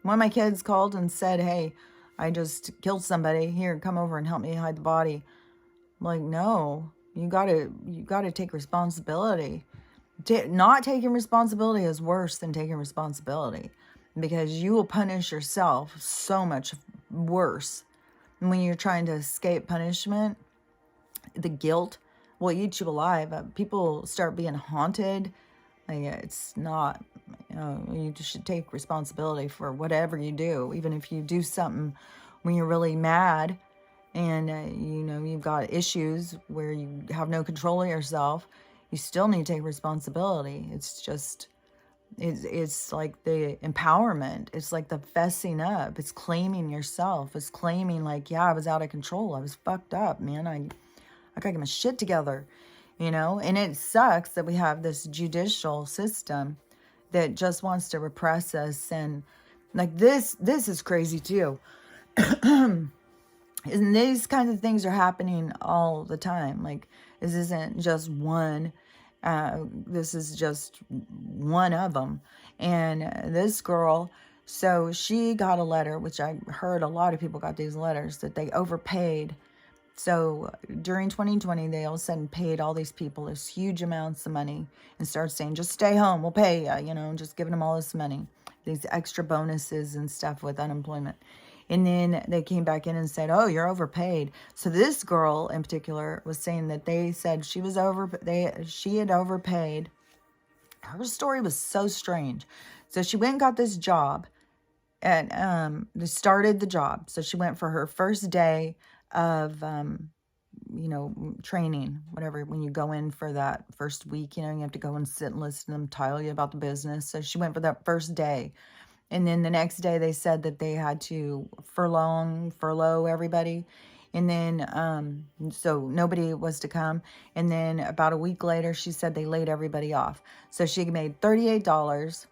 of my kids called and said, hey, I just killed somebody. Here, come over and help me hide the body. I'm like, no, you gotta take responsibility. Not taking responsibility is worse than taking responsibility, because you will punish yourself so much worse. And when you're trying to escape punishment, the guilt will eat you alive. People start being haunted Like, it's not, you just should take responsibility for whatever you do, even if you do something when you're really mad and, you've got issues where you have no control of yourself. You still need to take responsibility. It's just, it's like the empowerment. It's like the fessing up. It's claiming yourself. It's claiming like, yeah, I was out of control. I was fucked up, man. I gotta get my shit together, And it sucks that we have this judicial system that just wants to repress us. And like this is crazy too. And these kinds of things are happening all the time. Like, this isn't just one. This is just one of them. And this girl, so she got a letter, which I heard a lot of people got these letters, that they overpaid. So during 2020, they all of a sudden paid all these people this huge amounts of money and started saying, just stay home, we'll pay you, just giving them all this money, these extra bonuses and stuff with unemployment. And then they came back in and said, oh, you're overpaid. So this girl in particular was saying that they said she had overpaid. Her story was so strange. So she went and got this job and they started the job. So she went for her first day of, training, whatever, when you go in for that first week, you have to go and sit and listen to them tell you about the business. So she went for that first day. And then the next day they said that they had to furlough everybody. And then, so nobody was to come. And then about a week later, she said they laid everybody off. So she made $38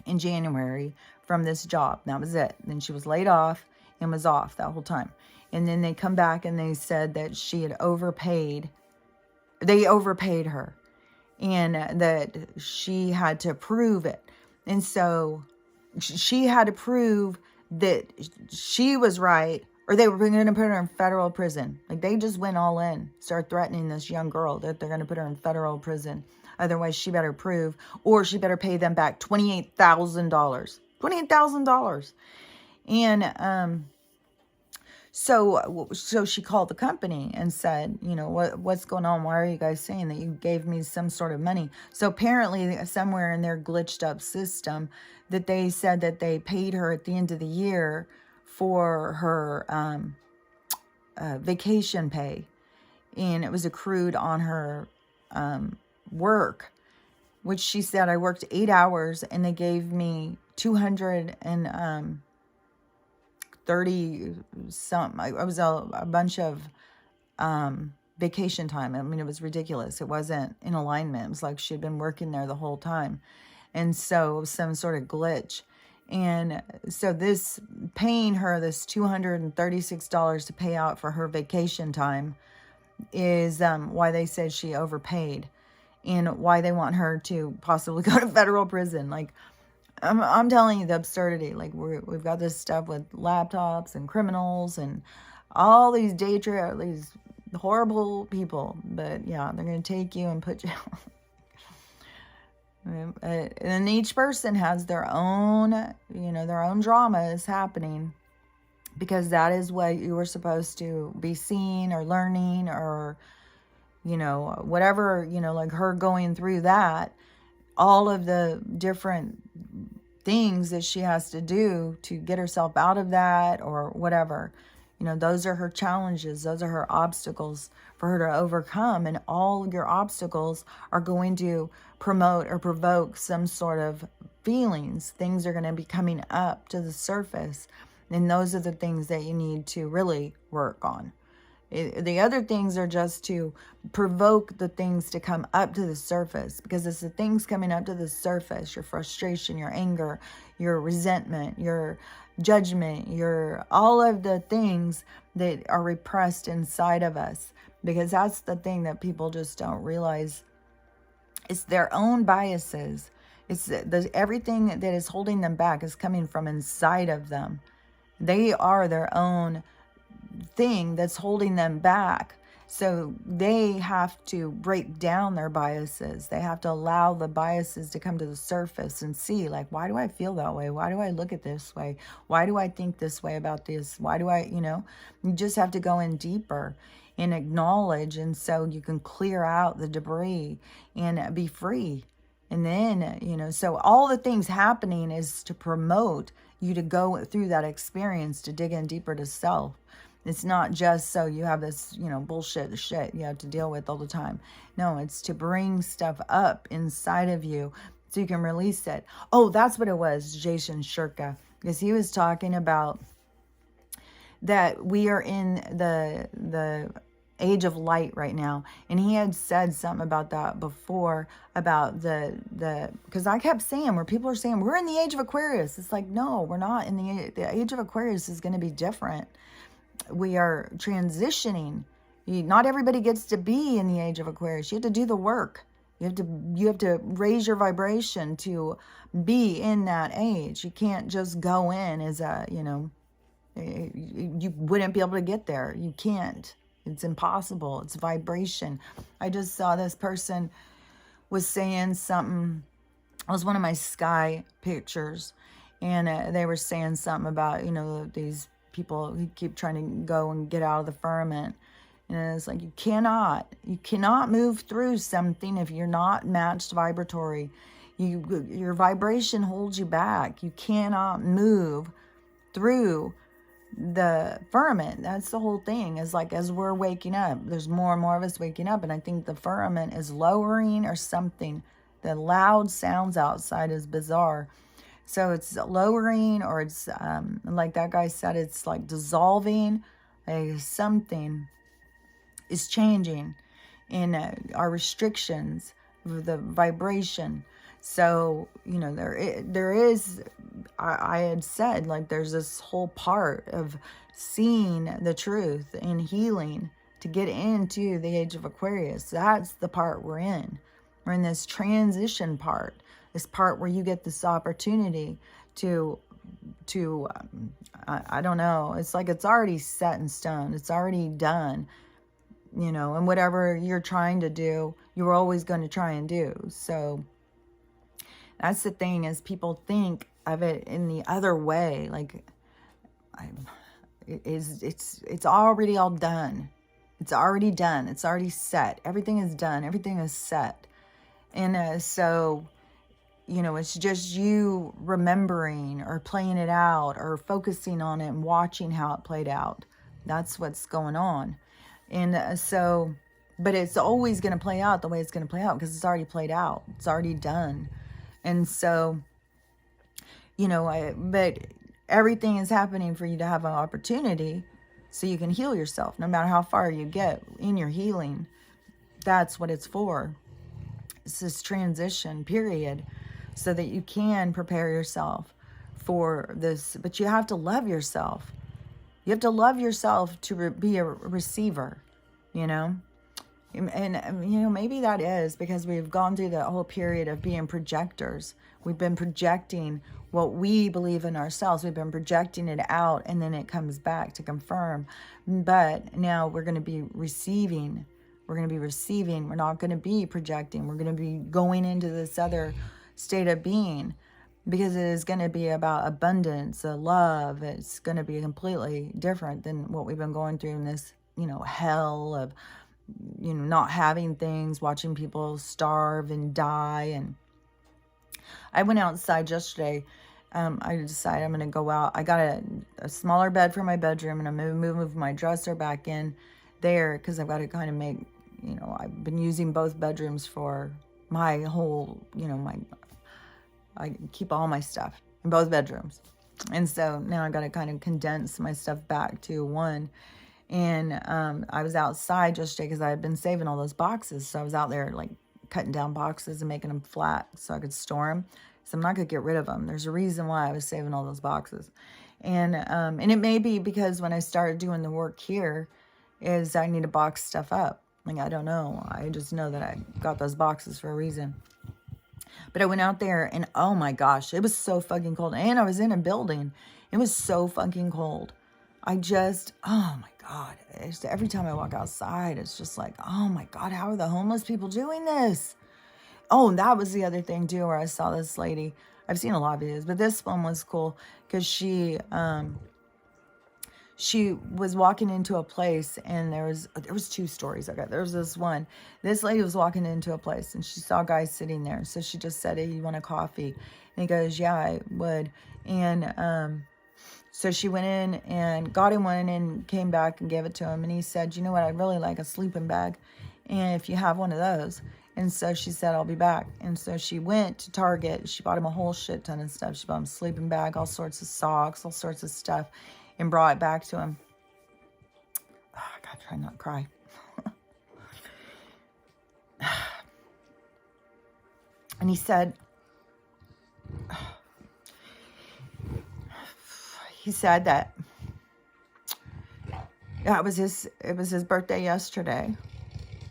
in January from this job. That was it. Then she was laid off and was off that whole time. And then they come back and they said that she had overpaid. They overpaid her. And that she had to prove it. And so she had to prove that she was right, or they were going to put her in federal prison. Like, they just went all in, start threatening this young girl that they're going to put her in federal prison. Otherwise, she better prove, or she better pay them back $28,000. $28,000. And so she called the company and said, what's going on? Why are you guys saying that you gave me some sort of money? So apparently somewhere in their glitched up system that they said that they paid her at the end of the year for her vacation pay. And it was accrued on her work, which she said, I worked 8 hours and they gave me 230 something. I was a bunch of vacation time. I mean, it was ridiculous. It wasn't in alignment. It was like she'd been working there the whole time. And so it was some sort of glitch. And so this paying her this $236 to pay out for her vacation time is why they said she overpaid, and why they want her to possibly go to federal prison. Like, I'm telling you the absurdity. Like, we've got this stuff with laptops and criminals and all these these horrible people. But yeah, they're going to take you and put you. And each person has their own, their own drama is happening, because that is what you were supposed to be seeing or learning, or, whatever, like her going through that, all of the different things that she has to do to get herself out of that or whatever. Those are her challenges. Those are her obstacles for her to overcome. And all your obstacles are going to promote or provoke some sort of feelings. Things are going to be coming up to the surface. And those are the things that you need to really work on. The other things are just to provoke the things to come up to the surface, because it's the things coming up to the surface, your frustration, your anger, your resentment, your judgment, your all of the things that are repressed inside of us, because that's the thing that people just don't realize. It's their own biases. It's everything that is holding them back is coming from inside of them. They are their own thing that's holding them back. So they have to break down their biases. They have to allow the biases to come to the surface and see, like, why do I feel that way? Why do I look at this way? Why do I think this way about this? Why do I, you just have to go in deeper and acknowledge. And so you can clear out the debris and be free. And then, so all the things happening is to promote you to go through that experience, to dig in deeper to self. It's not just so you have this, bullshit shit you have to deal with all the time. No, it's to bring stuff up inside of you so you can release it. Oh, that's what it was, Jason Shirka, because he was talking about that we are in the age of light right now, and he had said something about that before, about the because I kept saying, where people are saying we're in the age of Aquarius, it's like, no, we're not. In the age of Aquarius is going to be different. We are transitioning. Not everybody gets to be in the age of Aquarius. You have to do the work. You have to raise your vibration to be in that age. You can't just go in as a, you wouldn't be able to get there. You can't. It's impossible. It's vibration. I just saw this person was saying something. It was one of my sky pictures, and they were saying something about, these people who keep trying to go and get out of the firmament. And it's like, you cannot move through something if you're not matched vibratory. Your vibration holds you back. You cannot move through the firmament. That's the whole thing, is like, as we're waking up, there's more and more of us waking up, and I think the firmament is lowering or something. The loud sounds outside is bizarre. So it's lowering, or it's like that guy said, it's like dissolving. Something is changing in our restrictions, the vibration. So, there is, I had said, like, there's this whole part of seeing the truth and healing to get into the age of Aquarius. That's the part we're in. We're in this transition part, this part where you get this opportunity to I don't know. It's like it's already set in stone. It's already done. And whatever you're trying to do, you're always going to try and do. So that's the thing, is people think of it in the other way. Like, it's already all done. It's already done. It's already set. Everything is done. Everything is set. And so, it's just you remembering or playing it out or focusing on it and watching how it played out. That's what's going on. And so, but it's always going to play out the way it's going to play out, because it's already played out. It's already done. And so, but everything is happening for you to have an opportunity so you can heal yourself. No matter how far you get in your healing, that's what it's for. It's this transition period, so that you can prepare yourself for this. But you have to love yourself. You have to love yourself to be a receiver, And, maybe that is because we've gone through the whole period of being projectors. We've been projecting what we believe in ourselves. We've been projecting it out, and then it comes back to confirm. But now we're going to be receiving. We're going to be receiving. We're not going to be projecting. We're going to be going into this other state of being, because it is going to be about abundance, love. It's going to be completely different than what we've been going through in this, hell of, not having things, watching people starve and die. And I went outside yesterday. I decided I'm going to go out. I got a smaller bed for my bedroom, and I'm going to move my dresser back in there, because I've got to kind of make, I've been using both bedrooms for my whole, I keep all my stuff in both bedrooms. And so now I got to kind of condense my stuff back to one. And I was outside yesterday because I had been saving all those boxes. So I was out there like cutting down boxes and making them flat so I could store them. So I'm not going to get rid of them. There's a reason why I was saving all those boxes. And it may be because when I started doing the work here, is I need to box stuff up. Like, I don't know. I just know that I got those boxes for a reason. But I went out there, and oh my gosh, it was so fucking cold. And I was in a building. It was so fucking cold. Oh my God. Every time I walk outside, it's just like, oh my God, how are the homeless people doing this? Oh, and that was the other thing too, where I saw this lady. I've seen a lot of videos, but this one was cool because she she was walking into a place, and there was two stories. Okay, there was this lady was walking into a place, and she saw a guy sitting there, so she just said, hey, you want a coffee? And he goes, yeah, I would. And so she went in and got him one and came back and gave it to him, and he said, you know what, I'd really like a sleeping bag, and if you have one of those. And so she said, I'll be back. And so she went to Target. She bought him a whole shit ton of stuff. She bought him a sleeping bag, all sorts of socks, all sorts of stuff, and brought it back to him. Oh, I gotta try not to cry. And he said that it was his birthday yesterday.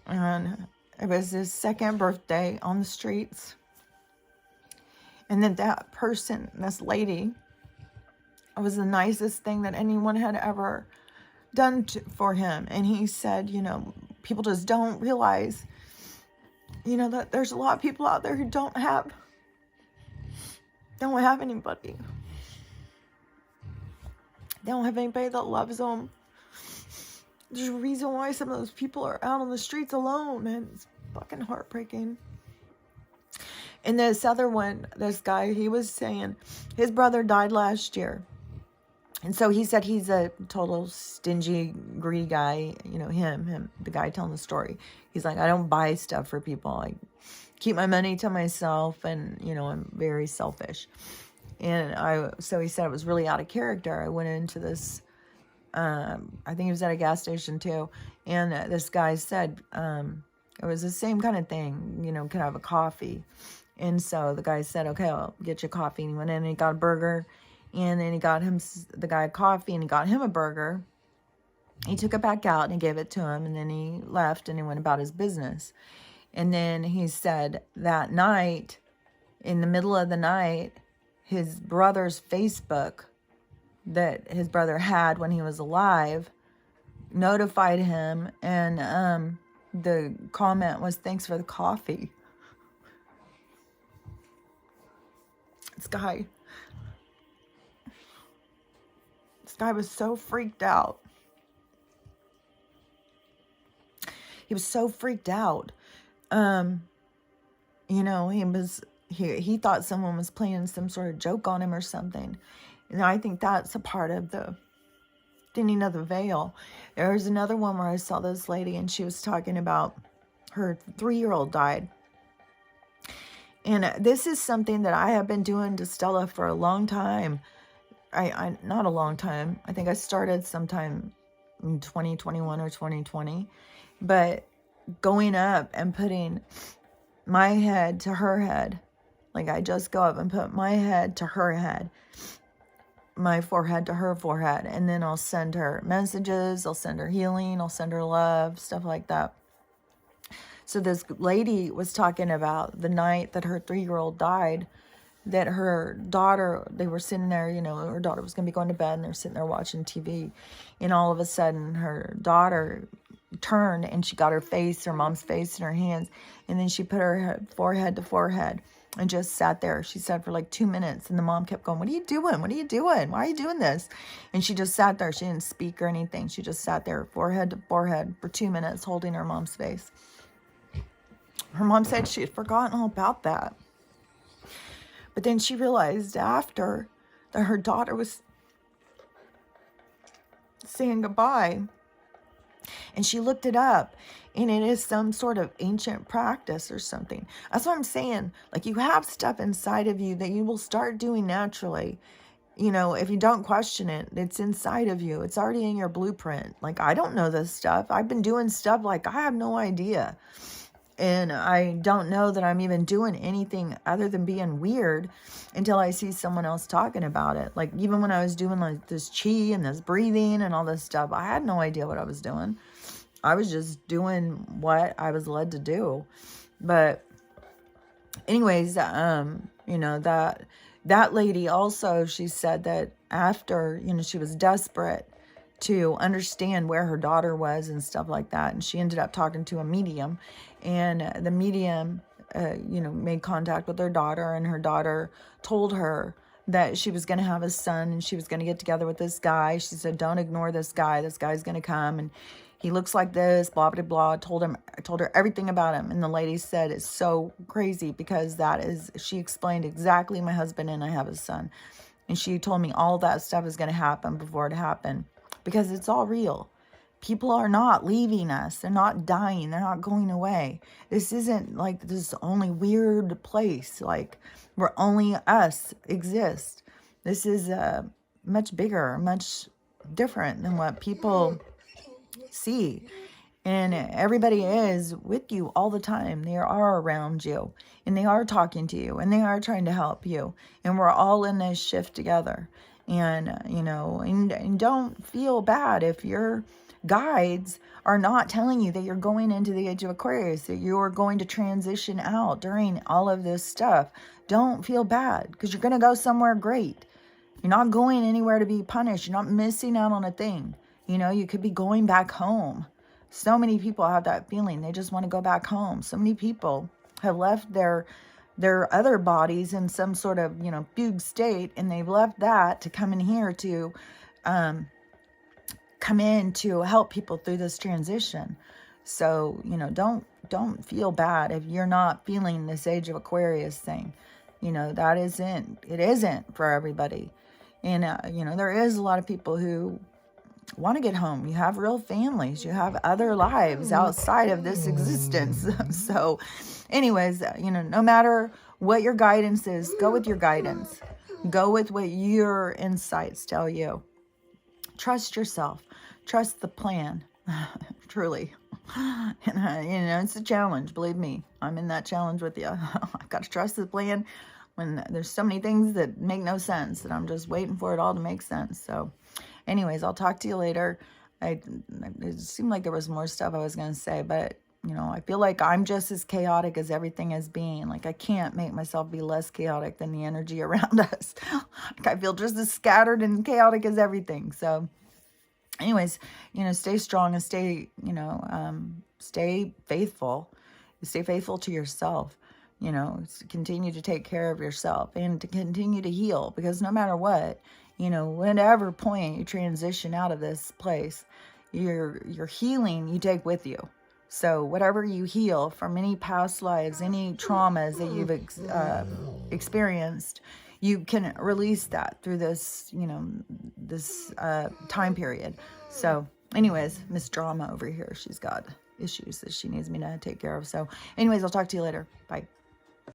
And it was his second birthday on the streets. And then that person, this lady, it was the nicest thing that anyone had ever done for him. And he said, you know, people just don't realize, you know, that there's a lot of people out there who don't have anybody. They don't have anybody that loves them. There's a reason why some of those people are out on the streets alone, and it's fucking heartbreaking. And this other one, this guy, he was saying his brother died last year. And so he said he's a total stingy, greedy guy. You know, him, the guy telling the story. He's like, I don't buy stuff for people. I keep my money to myself, and, you know, I'm very selfish. And so he said it was really out of character. I went into this, I think he was at a gas station too. And this guy said, it was the same kind of thing, you know, can I have a coffee? And so the guy said, okay, I'll get you a coffee. And he went in and he got a burger. And then he got the guy a coffee, and he got him a burger. He took it back out and he gave it to him. And then he left and he went about his business. And then he said that night, in the middle of the night, his brother's Facebook that his brother had when he was alive notified him, and the comment was, thanks for the coffee. This guy was so freaked out. He was so freaked out. You know, he thought someone was playing some sort of joke on him or something. And I think that's a part of the thinning of the veil. There was another one where I saw this lady, and she was talking about her 3-year-old died. And this is something that I have been doing to Stella for a long time. I not a long time. I think I started sometime in 2021 or 2020. But going up and putting my head to her head. Like, I just go up and put my head to her head, my forehead to her forehead, and then I'll send her messages, I'll send her healing, I'll send her love, stuff like that. So this lady was talking about the night that her 3-year-old died, that her daughter, they were sitting there, you know, her daughter was going to be going to bed, and they're sitting there watching TV, and all of a sudden her daughter turned and she got her mom's face in her hands, and then she put her forehead to forehead and just sat there. She said for like 2 minutes, and the mom kept going, what are you doing? What are you doing? Why are you doing this? And she just sat there. She didn't speak or anything. She just sat there forehead to forehead for 2 minutes holding her mom's face. Her mom said she had forgotten all about that. But then she realized after that her daughter was saying goodbye. And she looked it up, and it is some sort of ancient practice or something. That's what I'm saying. Like, you have stuff inside of you that you will start doing naturally. You know, if you don't question it, it's inside of you. It's already in your blueprint. Like, I don't know this stuff. I've been doing stuff like I have no idea. And I don't know that I'm even doing anything other than being weird until I see someone else talking about it. Like, even when I was doing like this chi and this breathing and all this stuff, I had no idea what I was doing. I was just doing what I was led to do. But anyways, you know, that lady also, she said that after, you know, she was desperate to understand where her daughter was and stuff like that. And she ended up talking to a medium, and the medium, you know, made contact with her daughter, and her daughter told her that she was going to have a son and she was going to get together with this guy. She said, don't ignore this guy. This guy's going to come and he looks like this, blah, blah, blah. I told her everything about him. And the lady said, it's so crazy because she explained exactly my husband and I have a son. And she told me all that stuff is going to happen before it happened because it's all real. People are not leaving us. They're not dying. They're not going away. This isn't like this only weird place, like where only us exist. This is much bigger, much different than what people see. And everybody is with you all the time. They are around you and they are talking to you and they are trying to help you. And we're all in this shift together. And, and don't feel bad if your guides are not telling you that you're going into the age of Aquarius, that you're going to transition out during all of this stuff. Don't feel bad because you're going to go somewhere great. You're not going anywhere to be punished. You're not missing out on a thing. You could be going back home. So many people have that feeling. They just want to go back home. So many people have left their other bodies in some sort of, fugue state, and they've left that to come in here to come in to help people through this transition. So, don't feel bad if you're not feeling this age of Aquarius thing. It isn't for everybody. And, there is a lot of people who want to get home. You have real families. You have other lives outside of this existence. So anyways, no matter what your guidance is, go with your guidance. Go with what your insights tell you. Trust yourself. Trust the plan. Truly. And, it's a challenge. Believe me, I'm in that challenge with you. I've got to trust the plan when there's so many things that make no sense, and I'm just waiting for it all to make sense. So anyways, I'll talk to you later. It seemed like there was more stuff I was going to say, but, I feel like I'm just as chaotic as everything is being. Like, I can't make myself be less chaotic than the energy around us. Like, I feel just as scattered and chaotic as everything. So anyways, stay strong and stay faithful. Stay faithful to yourself. Continue to take care of yourself and to continue to heal, because no matter what, whatever point you transition out of this place, your healing you take with you. So whatever you heal from any past lives, any traumas that you've experienced, you can release that through this, this time period. So anyways, Miss Drama over here, she's got issues that she needs me to take care of. So anyways, I'll talk to you later. Bye.